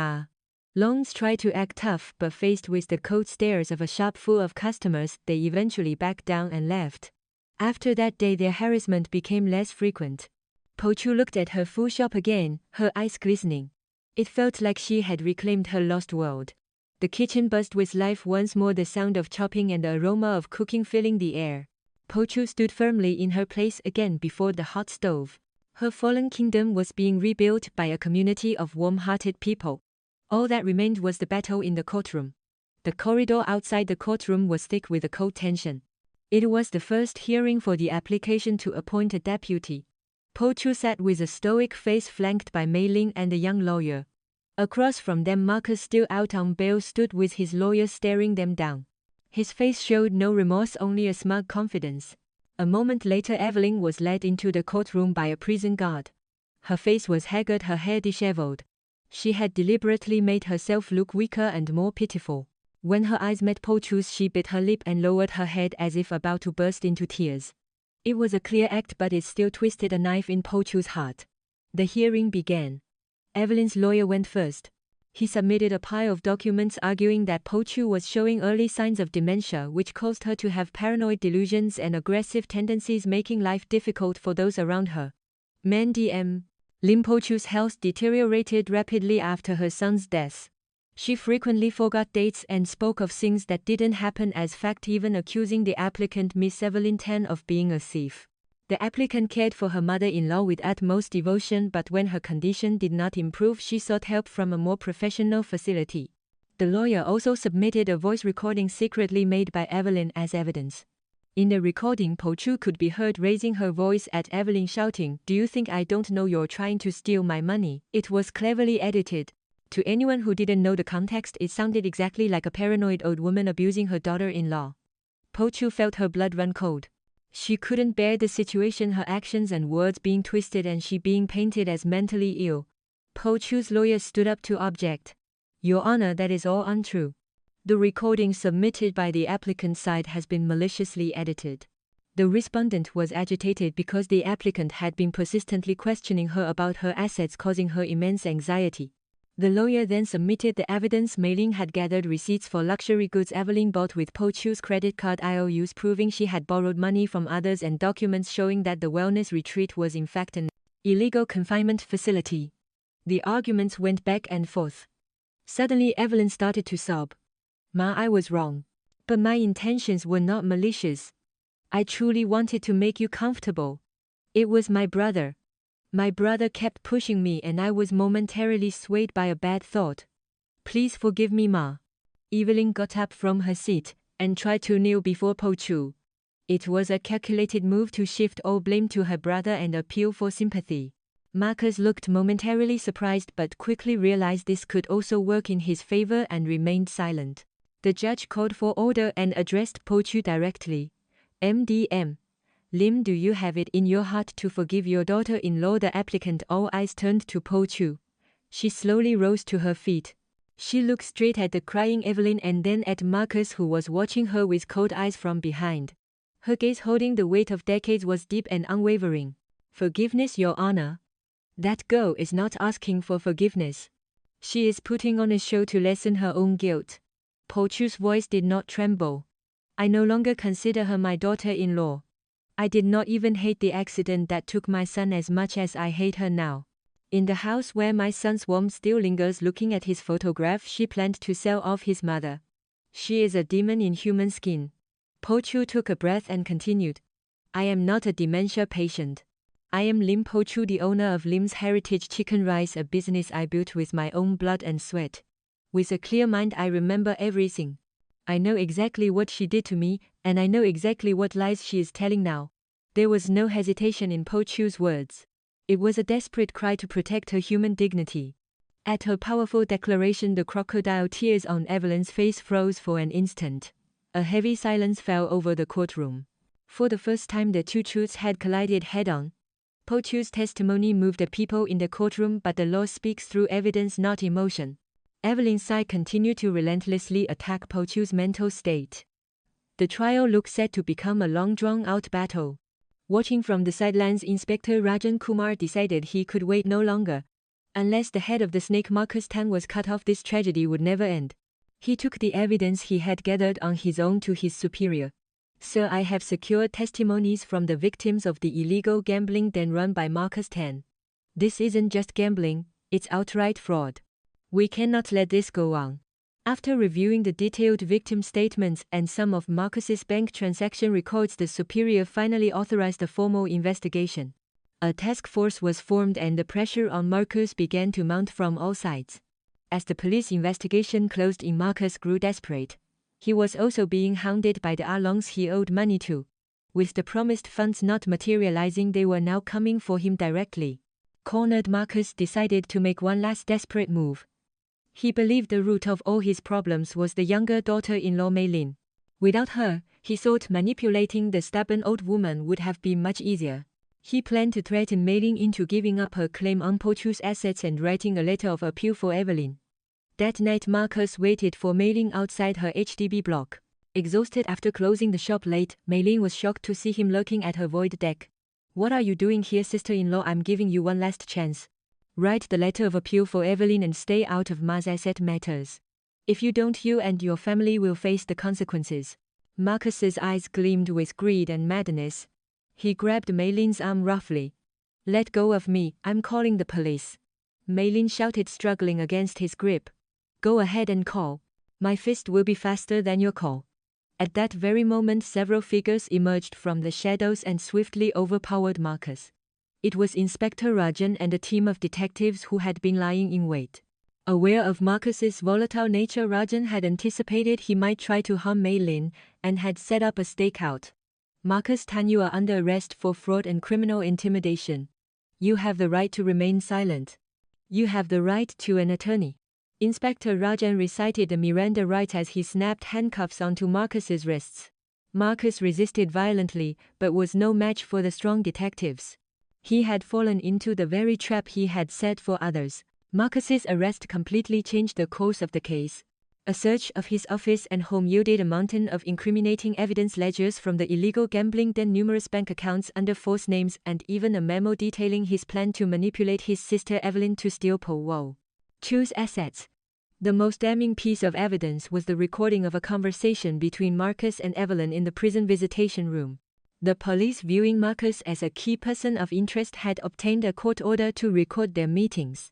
Longs tried to act tough, but faced with the cold stares of a shop full of customers, they eventually backed down and left. After that day, their harassment became less frequent. Po Chu looked at her full shop again, her eyes glistening. It felt like she had reclaimed her lost world. The kitchen buzzed with life once more, the sound of chopping and the aroma of cooking filling the air. Po Chu stood firmly in her place again before the hot stove. Her fallen kingdom was being rebuilt by a community of warm-hearted people. All that remained was the battle in the courtroom. The corridor outside the courtroom was thick with a cold tension. It was the first hearing for the application to appoint a deputy. Po Chu sat with a stoic face, flanked by Mei Ling and the young lawyer. Across from them, Marcus, still out on bail, stood with his lawyer staring them down. His face showed no remorse, only a smug confidence. A moment later, Evelyn was led into the courtroom by a prison guard. Her face was haggard, her hair disheveled. She had deliberately made herself look weaker and more pitiful. When her eyes met Po Chu's, she bit her lip and lowered her head as if about to burst into tears. It was a clear act, but it still twisted a knife in Po Chu's heart. The hearing began. Evelyn's lawyer went first. He submitted a pile of documents arguing that Po Chu was showing early signs of dementia, which caused her to have paranoid delusions and aggressive tendencies, making life difficult for those around her. DM. Lim Po Chu's health deteriorated rapidly after her son's death. She frequently forgot dates and spoke of things that didn't happen as fact, even accusing the applicant, Miss Evelyn Tan, of being a thief. The applicant cared for her mother-in-law with utmost devotion, but when her condition did not improve, she sought help from a more professional facility. The lawyer also submitted a voice recording secretly made by Evelyn as evidence. In the recording, Po Chu could be heard raising her voice at Evelyn, shouting, "Do you think I don't know you're trying to steal my money?" It was cleverly edited. To anyone who didn't know the context, it sounded exactly like a paranoid old woman abusing her daughter-in-law. Po Chu felt her blood run cold. She couldn't bear the situation, her actions and words being twisted and she being painted as mentally ill. Po Chu's lawyer stood up to object. "Your Honor, that is all untrue. The recording submitted by the applicant's side has been maliciously edited." The respondent was agitated because the applicant had been persistently questioning her about her assets, causing her immense anxiety. The lawyer then submitted the evidence. Mei-Ling had gathered receipts for luxury goods Evelyn bought with Po Chu's credit card IOUs, proving she had borrowed money from others, and documents showing that the wellness retreat was in fact an illegal confinement facility. The arguments went back and forth. Suddenly Evelyn started to sob. "Ma, I was wrong. But my intentions were not malicious. I truly wanted to make you comfortable. It was my brother. My brother kept pushing me and I was momentarily swayed by a bad thought. Please forgive me, Ma." Evelyn got up from her seat and tried to kneel before Po Chu. It was a calculated move to shift all blame to her brother and appeal for sympathy. Marcus looked momentarily surprised but quickly realized this could also work in his favor and remained silent. The judge called for order and addressed Po Chu directly. "MDM. Lim, do you have it in your heart to forgive your daughter-in-law?" The applicant, all eyes turned to Po Chu. She slowly rose to her feet. She looked straight at the crying Evelyn and then at Marcus, who was watching her with cold eyes from behind. Her gaze, holding the weight of decades, was deep and unwavering. "Forgiveness, Your Honor. That girl is not asking for forgiveness. She is putting on a show to lessen her own guilt." Po Chu's voice did not tremble. "I no longer consider her my daughter-in-law. I did not even hate the accident that took my son as much as I hate her now. In the house where my son's warmth still lingers looking at his photograph, she planned to sell off his mother. She is a demon in human skin." Po Chu took a breath and continued. "I am not a dementia patient. I am Lim Po Chu, the owner of Lim's Heritage Chicken Rice, a business I built with my own blood and sweat. With a clear mind, I remember everything. I know exactly what she did to me, and I know exactly what lies she is telling now." There was no hesitation in Po Chu's words. It was a desperate cry to protect her human dignity. At her powerful declaration, the crocodile tears on Evelyn's face froze for an instant. A heavy silence fell over the courtroom. For the first time, the two truths had collided head-on. Po Chu's testimony moved the people in the courtroom, but the law speaks through evidence, not emotion. Evelyn's side continued to relentlessly attack Po Chu's mental state. The trial looked set to become a long, drawn-out battle. Watching from the sidelines, Inspector Rajan Kumar decided he could wait no longer. Unless the head of the snake Marcus Tan was cut off, this tragedy would never end. He took the evidence he had gathered on his own to his superior. "Sir, I have secured testimonies from the victims of the illegal gambling den run by Marcus Tan. This isn't just gambling, it's outright fraud. We cannot let this go on." After reviewing the detailed victim statements and some of Marcus's bank transaction records, the superior finally authorized a formal investigation. A task force was formed and the pressure on Marcus began to mount from all sides. As the police investigation closed in, Marcus grew desperate. He was also being hounded by the Alongs he owed money to. With the promised funds not materializing, they were now coming for him directly. Cornered, Marcus decided to make one last desperate move. He believed the root of all his problems was the younger daughter-in-law Mei-Lin. Without her, he thought manipulating the stubborn old woman would have been much easier. He planned to threaten Mei-Lin into giving up her claim on Po Chu's assets and writing a letter of appeal for Evelyn. That night Marcus waited for Maylin outside her HDB block. Exhausted after closing the shop late, Maylin was shocked to see him lurking at her void deck. "What are you doing here, sister-in-law? I'm giving you one last chance. Write the letter of appeal for Evelyn and stay out of Ma's asset matters. If you don't, you and your family will face the consequences." Marcus's eyes gleamed with greed and madness. He grabbed Maylin's arm roughly. "Let go of me, I'm calling the police." Maylin shouted, struggling against his grip. "Go ahead and call. My fist will be faster than your call." At that very moment, several figures emerged from the shadows and swiftly overpowered Marcus. It was Inspector Rajan and a team of detectives who had been lying in wait. Aware of Marcus's volatile nature, Rajan had anticipated he might try to harm Maylin and had set up a stakeout. "Marcus Tan, you are under arrest for fraud and criminal intimidation. You have the right to remain silent. You have the right to an attorney." Inspector Rajan recited the Miranda rights as he snapped handcuffs onto Marcus's wrists. Marcus resisted violently, but was no match for the strong detectives. He had fallen into the very trap he had set for others. Marcus's arrest completely changed the course of the case. A search of his office and home yielded a mountain of incriminating evidence: ledgers from the illegal gambling den, numerous bank accounts under false names, and even a memo detailing his plan to manipulate his sister Evelyn to steal Po Chu's assets. The most damning piece of evidence was the recording of a conversation between Marcus and Evelyn in the prison visitation room. The police, viewing Marcus as a key person of interest, had obtained a court order to record their meetings.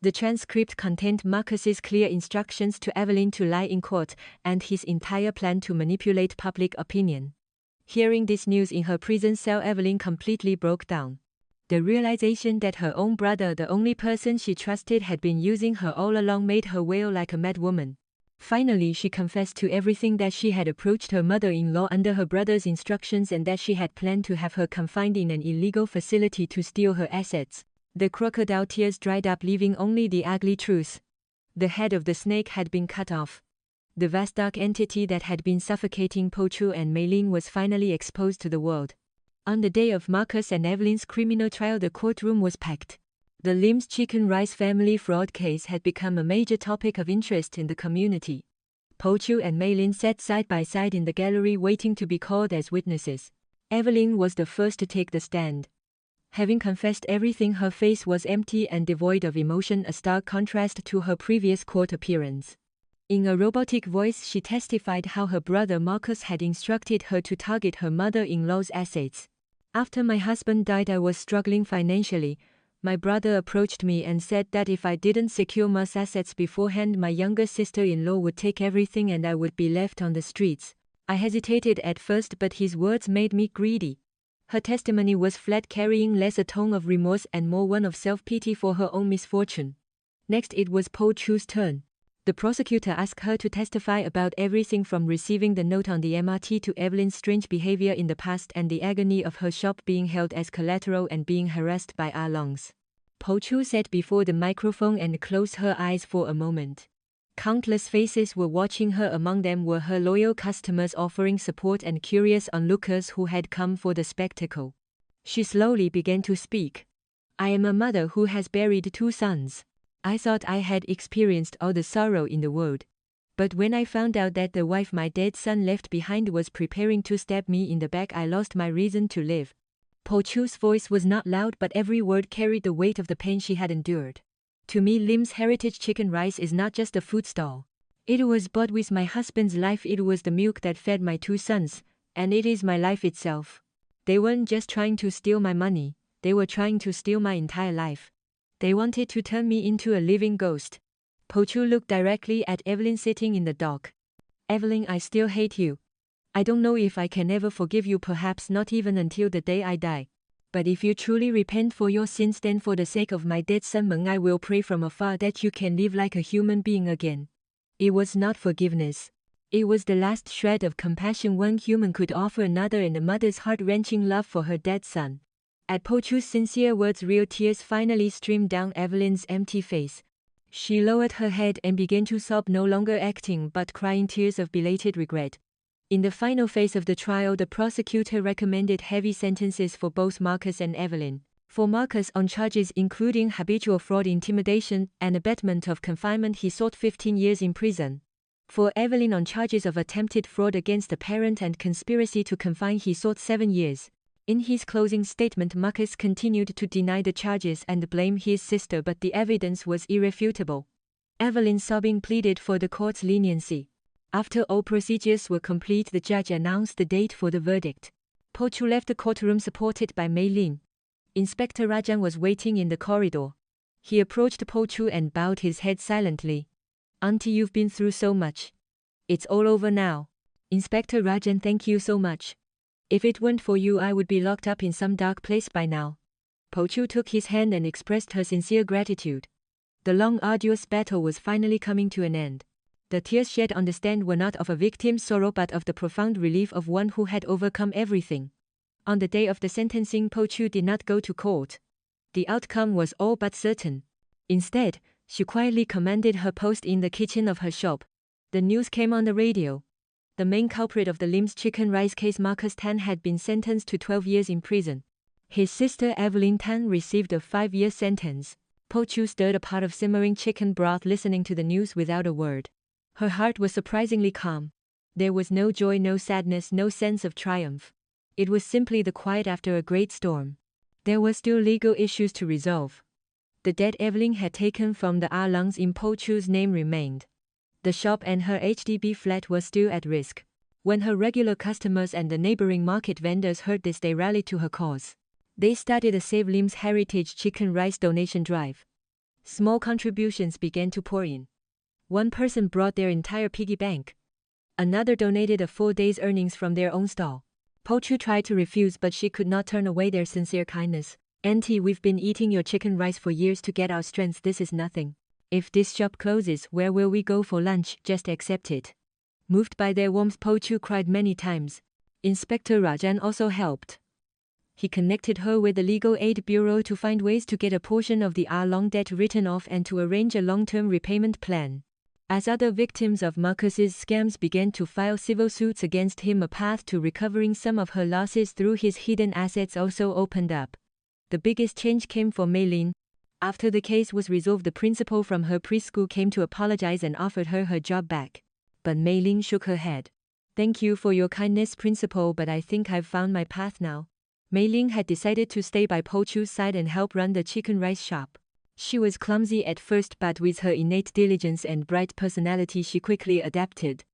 The transcript contained Marcus's clear instructions to Evelyn to lie in court, and his entire plan to manipulate public opinion. Hearing this news in her prison cell, Evelyn completely broke down. The realization that her own brother, the only person she trusted, had been using her all along, made her wail like a mad woman. Finally, she confessed to everything: that she had approached her mother-in-law under her brother's instructions and that she had planned to have her confined in an illegal facility to steal her assets. The crocodile tears dried up, leaving only the ugly truth. The head of the snake had been cut off. The vast dark entity that had been suffocating Po Chu and Maylin was finally exposed to the world. On the day of Marcus and Evelyn's criminal trial, the courtroom was packed. The Lim's chicken rice family fraud case had become a major topic of interest in the community. Po Chu and Maylin sat side by side in the gallery, waiting to be called as witnesses. Evelyn was the first to take the stand. Having confessed everything, her face was empty and devoid of emotion, a stark contrast to her previous court appearance. In a robotic voice, she testified how her brother Marcus had instructed her to target her mother-in-law's assets. "After my husband died, I was struggling financially. My brother approached me and said that if I didn't secure Ma's assets beforehand, my younger sister-in-law would take everything and I would be left on the streets. I hesitated at first, but his words made me greedy." Her testimony was flat, carrying less a tone of remorse and more one of self-pity for her own misfortune. Next, it was Po Chu's turn. The prosecutor asked her to testify about everything from receiving the note on the MRT to Evelyn's strange behavior in the past and the agony of her shop being held as collateral and being harassed by Alongs. Po Chu sat before the microphone and closed her eyes for a moment. Countless faces were watching her. Among them were her loyal customers offering support and curious onlookers who had come for the spectacle. She slowly began to speak. "I am a mother who has buried 2 sons. I thought I had experienced all the sorrow in the world. But when I found out that the wife my dead son left behind was preparing to stab me in the back, I lost my reason to live." Po Chu's voice was not loud, but every word carried the weight of the pain she had endured. "To me, Lim's Heritage Chicken Rice is not just a food stall. It was bought with my husband's life. It was the milk that fed my 2 sons, and it is my life itself. They weren't just trying to steal my money, they were trying to steal my entire life. They wanted to turn me into a living ghost." Po Chu looked directly at Evelyn sitting in the dock. "Evelyn, I still hate you. I don't know if I can ever forgive you, perhaps not even until the day I die. But if you truly repent for your sins, then for the sake of my dead son Meng, I will pray from afar that you can live like a human being again." It was not forgiveness. It was the last shred of compassion one human could offer another, and a mother's heart-wrenching love for her dead son. At Po Chu's sincere words, real tears finally streamed down Evelyn's empty face. She lowered her head and began to sob, no longer acting but crying tears of belated regret. In the final phase of the trial, the prosecutor recommended heavy sentences for both Marcus and Evelyn. For Marcus, on charges including habitual fraud, intimidation, and abetment of confinement, he sought 15 years in prison. For Evelyn, on charges of attempted fraud against a parent and conspiracy to confine, he sought 7 years. In his closing statement, Marcus continued to deny the charges and blame his sister, but the evidence was irrefutable. Evelyn, sobbing, pleaded for the court's leniency. After all procedures were complete, the judge announced the date for the verdict. Po Chu left the courtroom supported by Mei Lin. Inspector Rajan was waiting in the corridor. He approached Po Chu and bowed his head silently. "Auntie, you've been through so much. It's all over now." "Inspector Rajan, thank you so much. If it weren't for you, I would be locked up in some dark place by now." Po Chu took his hand and expressed her sincere gratitude. The long, arduous battle was finally coming to an end. The tears shed on the stand were not of a victim's sorrow but of the profound relief of one who had overcome everything. On the day of the sentencing, Po Chu did not go to court. The outcome was all but certain. Instead, she quietly commanded her post in the kitchen of her shop. The news came on the radio. The main culprit of the Lim's chicken rice case, Marcus Tan, had been sentenced to 12 years in prison. His sister Evelyn Tan received a 5-year sentence. Po Chu stirred a pot of simmering chicken broth, listening to the news without a word. Her heart was surprisingly calm. There was no joy, no sadness, no sense of triumph. It was simply the quiet after a great storm. There were still legal issues to resolve. The debt Evelyn had taken from the Arlongs in Po Chu's name remained. The shop and her HDB flat were still at risk. When her regular customers and the neighboring market vendors heard this, they rallied to her cause. They started a Save Lim's Heritage Chicken Rice donation drive. Small contributions began to pour in. One person brought their entire piggy bank. Another donated a full day's earnings from their own stall. Po Chu tried to refuse, but she could not turn away their sincere kindness. "Auntie, we've been eating your chicken rice for years to get our strength. This is nothing. If this shop closes, where will we go for lunch? Just accept it." Moved by their warmth, Po Chu cried many times. Inspector Rajan also helped. He connected her with the Legal Aid Bureau to find ways to get a portion of the Arlong debt written off and to arrange a long-term repayment plan. As other victims of Marcus's scams began to file civil suits against him, a path to recovering some of her losses through his hidden assets also opened up. The biggest change came for Mei Lin. After the case was resolved, the principal from her preschool came to apologize and offered her job back. But Mei Lin shook her head. "Thank you for your kindness, principal, but I think I've found my path now." Mei Lin had decided to stay by Po Chu's side and help run the chicken rice shop. She was clumsy at first, but with her innate diligence and bright personality, she quickly adapted.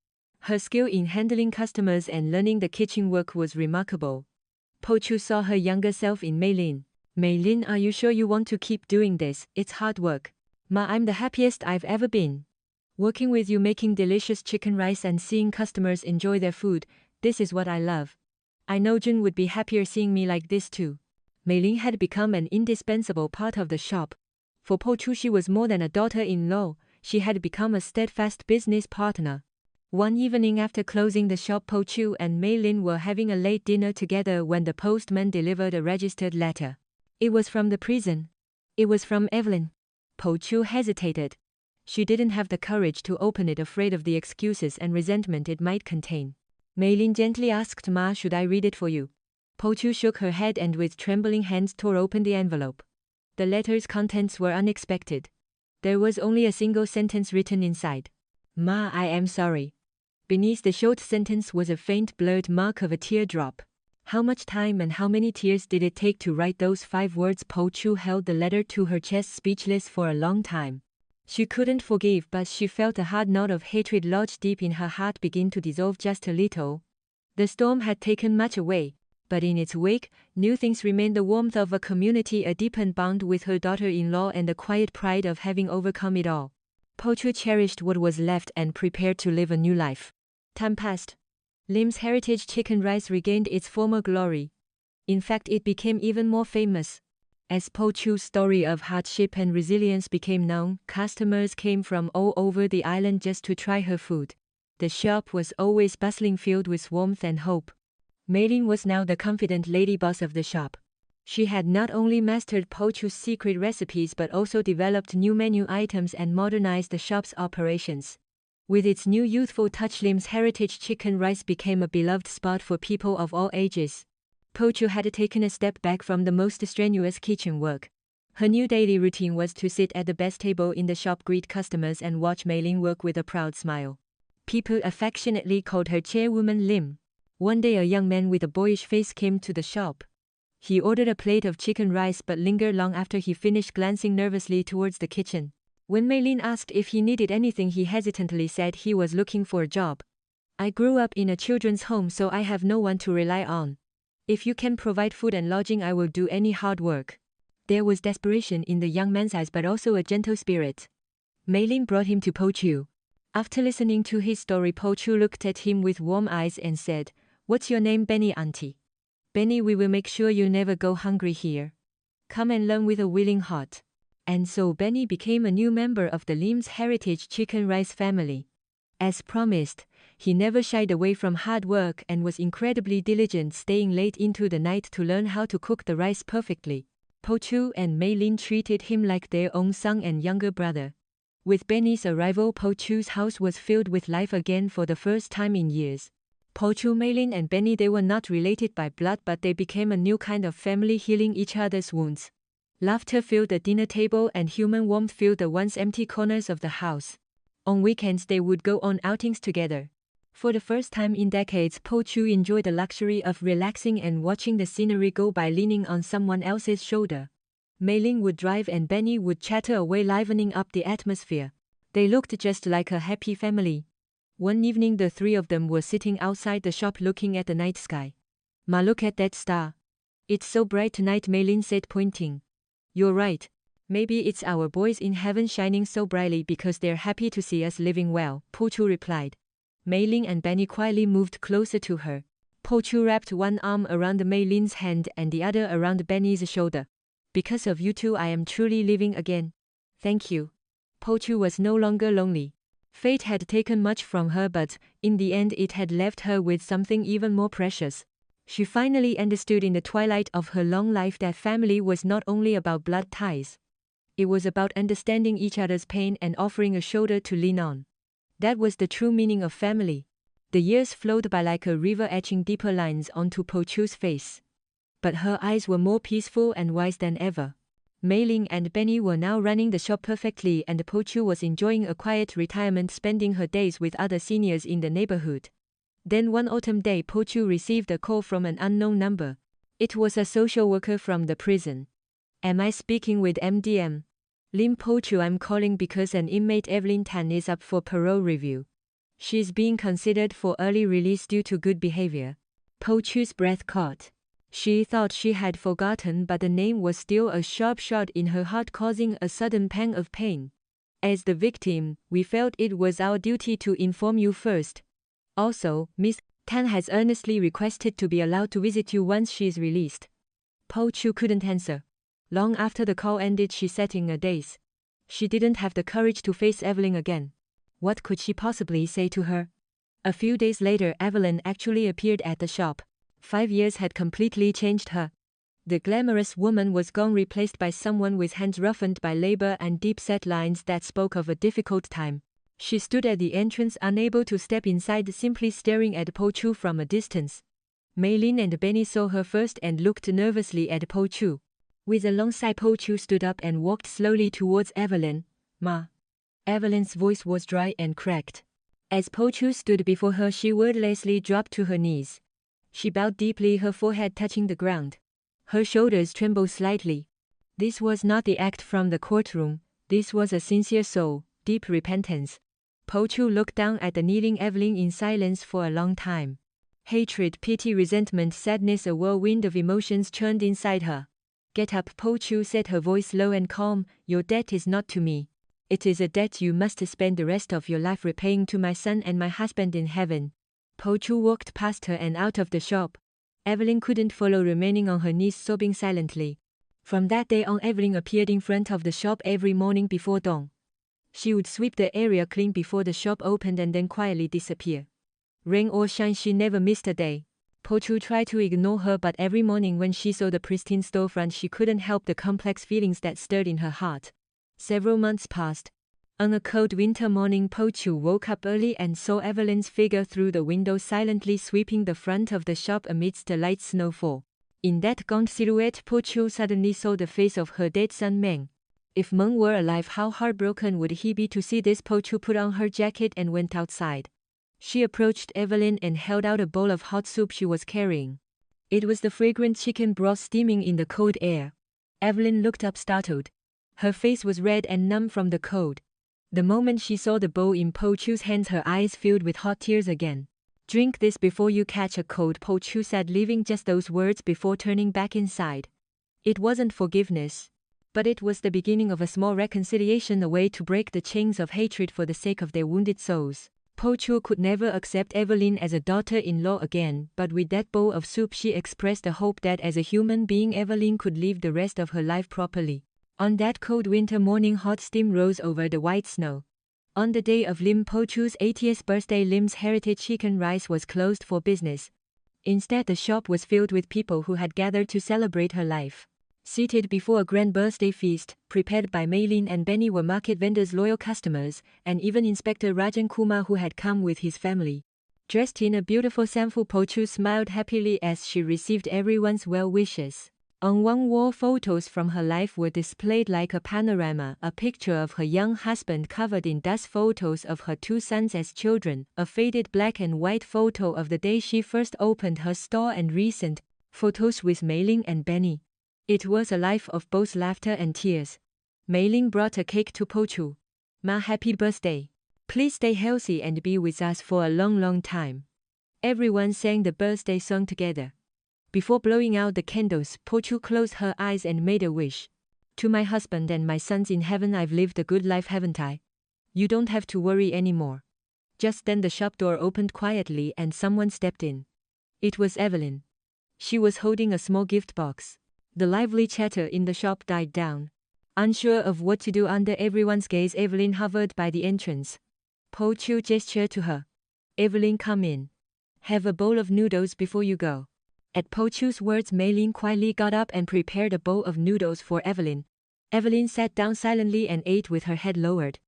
Her skill in handling customers and learning the kitchen work was remarkable. Po Chu saw her younger self in Mei Lin. "Mei Lin, are you sure you want to keep doing this? It's hard work." "Ma, I'm the happiest I've ever been. Working with you, making delicious chicken rice and seeing customers enjoy their food, this is what I love. I know Jun would be happier seeing me like this too." Mei Lin had become an indispensable part of the shop. For Po Chu, she was more than a daughter-in-law. She had become a steadfast business partner. One evening after closing the shop, Po Chu and Mei Lin were having a late dinner together when the postman delivered a registered letter. It was from the prison. It was from Evelyn. Po Chu hesitated. She didn't have the courage to open it, afraid of the excuses and resentment it might contain. Mei Lin gently asked, "Ma, should I read it for you?" Po Chu shook her head and with trembling hands tore open the envelope. The letter's contents were unexpected. There was only a single sentence written inside. "Ma, I am sorry." Beneath the short sentence was a faint blurred mark of a teardrop. How much time and how many tears did it take to write those 5 words? Po Chu held the letter to her chest, speechless for a long time. She couldn't forgive, but she felt a hard knot of hatred lodged deep in her heart begin to dissolve just a little. The storm had taken much away, but in its wake, new things remained: the warmth of a community, a deepened bond with her daughter-in-law, and the quiet pride of having overcome it all. Po Chu cherished what was left and prepared to live a new life. Time passed. Lim's Heritage Chicken Rice regained its former glory. In fact, it became even more famous. As Po Chu's story of hardship and resilience became known, customers came from all over the island just to try her food. The shop was always bustling, filled with warmth and hope. Mei Lin was now the confident lady boss of the shop. She had not only mastered Po Chu's secret recipes but also developed new menu items and modernized the shop's operations. With its new youthful touch, Lim's Heritage Chicken Rice became a beloved spot for people of all ages. Po Chu had taken a step back from the most strenuous kitchen work. Her new daily routine was to sit at the best table in the shop, greet customers, and watch Mei Lin work with a proud smile. People affectionately called her Chairwoman Lim. One day a young man with a boyish face came to the shop. He ordered a plate of chicken rice but lingered long after he finished, glancing nervously towards the kitchen. When Mei Lin asked if he needed anything, he hesitantly said he was looking for a job. I grew up in a children's home, so I have no one to rely on. If you can provide food and lodging, I will do any hard work. There was desperation in the young man's eyes, but also a gentle spirit. Mei Lin brought him to Po Chu. After listening to his story, Po Chu looked at him with warm eyes and said, "What's your name, Benny, auntie? Benny, we will make sure you never go hungry here. Come and learn with a willing heart." And so Benny became a new member of the Lim's heritage chicken rice family. As promised, he never shied away from hard work and was incredibly diligent, staying late into the night to learn how to cook the rice perfectly. Po Chu and Mei Lin treated him like their own son and younger brother. With Benny's arrival, Po Chu's house was filled with life again for the first time in years. Po Chu, Mei Lin, and Benny, they were not related by blood, but they became a new kind of family, healing each other's wounds. Laughter filled the dinner table and human warmth filled the once empty corners of the house. On weekends they would go on outings together. For the first time in decades, Po Chu enjoyed the luxury of relaxing and watching the scenery go by, leaning on someone else's shoulder. Mei Lin would drive and Benny would chatter away, livening up the atmosphere. They looked just like a happy family. One evening the three of them were sitting outside the shop looking at the night sky. "Ma, look at that star. It's so bright tonight," Mei Lin said, pointing. "You're right. Maybe it's our boys in heaven shining so brightly because they're happy to see us living well," Po Chu replied. Mei Lin and Benny quietly moved closer to her. Po Chu wrapped one arm around Mei Lin's hand and the other around Benny's shoulder. "Because of you two, I am truly living again. Thank you." Po Chu was no longer lonely. Fate had taken much from her, but in the end it had left her with something even more precious. She finally understood in the twilight of her long life that family was not only about blood ties. It was about understanding each other's pain and offering a shoulder to lean on. That was the true meaning of family. The years flowed by like a river, etching deeper lines onto Po Chu's face. But her eyes were more peaceful and wise than ever. Mei Lin and Benny were now running the shop perfectly, and Po Chu was enjoying a quiet retirement, spending her days with other seniors in the neighborhood. Then one autumn day, Po Chu received a call from an unknown number. It was a social worker from the prison. "Am I speaking with MDM? Lim, Po Chu, I'm calling because an inmate, Evelyn Tan, is up for parole review. She's being considered for early release due to good behavior." Po Chu's breath caught. She thought she had forgotten, but the name was still a sharp shot in her heart, causing a sudden pang of pain. "As the victim, we felt it was our duty to inform you first. Also, Miss Tan has earnestly requested to be allowed to visit you once she is released." Po Chu couldn't answer. Long after the call ended, she sat in a daze. She didn't have the courage to face Evelyn again. What could she possibly say to her? A few days later, Evelyn actually appeared at the shop. 5 years had completely changed her. The glamorous woman was gone, replaced by someone with hands roughened by labor and deep-set lines that spoke of a difficult time. She stood at the entrance, unable to step inside, simply staring at Po Chu from a distance. Mei Lin and Benny saw her first and looked nervously at Po Chu. With a long sigh, Po Chu stood up and walked slowly towards Evelyn. "Ma." Evelyn's voice was dry and cracked. As Po Chu stood before her, she wordlessly dropped to her knees. She bowed deeply, her forehead touching the ground. Her shoulders trembled slightly. This was not the act from the courtroom. This was a sincere soul, deep repentance. Po Chu looked down at the kneeling Evelyn in silence for a long time. Hatred, pity, resentment, sadness, a whirlwind of emotions churned inside her. "Get up," Po Chu said, her voice low and calm. "Your debt is not to me. It is a debt you must spend the rest of your life repaying to my son and my husband in heaven." Po Chu walked past her and out of the shop. Evelyn couldn't follow, remaining on her knees, sobbing silently. From that day on, Evelyn appeared in front of the shop every morning before dawn. She would sweep the area clean before the shop opened and then quietly disappear. Rain or shine, she never missed a day. Po Chu tried to ignore her, but every morning when she saw the pristine storefront, she couldn't help the complex feelings that stirred in her heart. Several months passed. On a cold winter morning, Po Chu woke up early and saw Evelyn's figure through the window, silently sweeping the front of the shop amidst the light snowfall. In that gaunt silhouette, Po Chu suddenly saw the face of her dead son Meng. If Meng were alive, how heartbroken would he be to see this? Po Chu put on her jacket and went outside. She approached Evelyn and held out a bowl of hot soup she was carrying. It was the fragrant chicken broth steaming in the cold air. Evelyn looked up startled. Her face was red and numb from the cold. The moment she saw the bowl in Po Chu's hands, her eyes filled with hot tears again. "Drink this before you catch a cold," Po Chu said, leaving just those words before turning back inside. It wasn't forgiveness, but it was the beginning of a small reconciliation, a way to break the chains of hatred for the sake of their wounded souls. Po Chu could never accept Evelyn as a daughter-in-law again, but with that bowl of soup she expressed a hope that as a human being Evelyn could live the rest of her life properly. On that cold winter morning, hot steam rose over the white snow. On the day of Lim Po Chu's 80th birthday, Lim's Heritage Chicken Rice was closed for business. Instead, the shop was filled with people who had gathered to celebrate her life. Seated before a grand birthday feast, prepared by Mei Lin and Benny, were market vendors, loyal customers, and even Inspector Rajan Kumar, who had come with his family. Dressed in a beautiful sample, Po Chu smiled happily as she received everyone's well wishes. On one wall, photos from her life were displayed like a panorama, a picture of her young husband covered in dust, photos of her two sons as children, a faded black and white photo of the day she first opened her store, and recent photos with Mei Lin and Benny. It was a life of both laughter and tears. Mei Lin brought a cake to Po Chu. "Ma, happy birthday. Please stay healthy and be with us for a long, long time." Everyone sang the birthday song together. Before blowing out the candles, Po Chu closed her eyes and made a wish. "To my husband and my sons in heaven, I've lived a good life, haven't I? You don't have to worry anymore." Just then the shop door opened quietly and someone stepped in. It was Evelyn. She was holding a small gift box. The lively chatter in the shop died down. Unsure of what to do under everyone's gaze, Evelyn hovered by the entrance. Po Chu gestured to her. "Evelyn, come in. Have a bowl of noodles before you go." At Po Chu's words, Mei Lin quietly got up and prepared a bowl of noodles for Evelyn. Evelyn sat down silently and ate with her head lowered.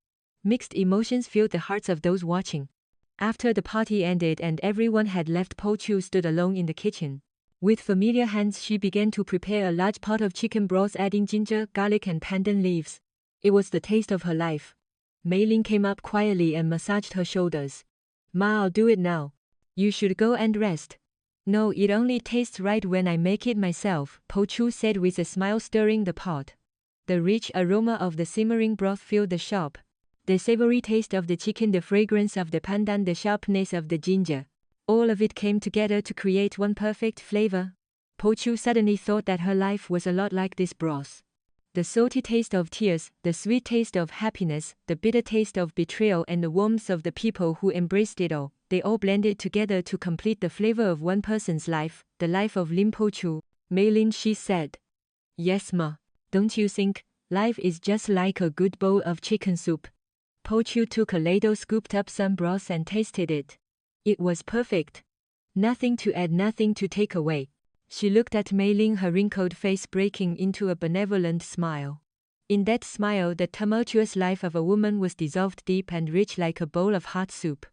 Mixed emotions filled the hearts of those watching. After the party ended and everyone had left, Po Chu stood alone in the kitchen. With familiar hands, she began to prepare a large pot of chicken broth, adding ginger, garlic, and pandan leaves. It was the taste of her life. Mei Lin came up quietly and massaged her shoulders. "Ma, I'll do it now. You should go and rest." "No, it only tastes right when I make it myself," Po Chu said with a smile, stirring the pot. The rich aroma of the simmering broth filled the shop. The savory taste of the chicken, the fragrance of the pandan, the sharpness of the ginger. All of it came together to create one perfect flavor. Po Chu suddenly thought that her life was a lot like this broth. The salty taste of tears, the sweet taste of happiness, the bitter taste of betrayal, and the warmth of the people who embraced it all. They all blended together to complete the flavor of one person's life, the life of Lim Po Chu. "Mei Lin," she said. "Yes, Ma. Don't you think life is just like a good bowl of chicken soup?" Po Chu took a ladle, scooped up some broth, and tasted it. It was perfect. Nothing to add, nothing to take away. She looked at Mei Lin, her wrinkled face breaking into a benevolent smile. In that smile, the tumultuous life of a woman was dissolved deep and rich like a bowl of hot soup.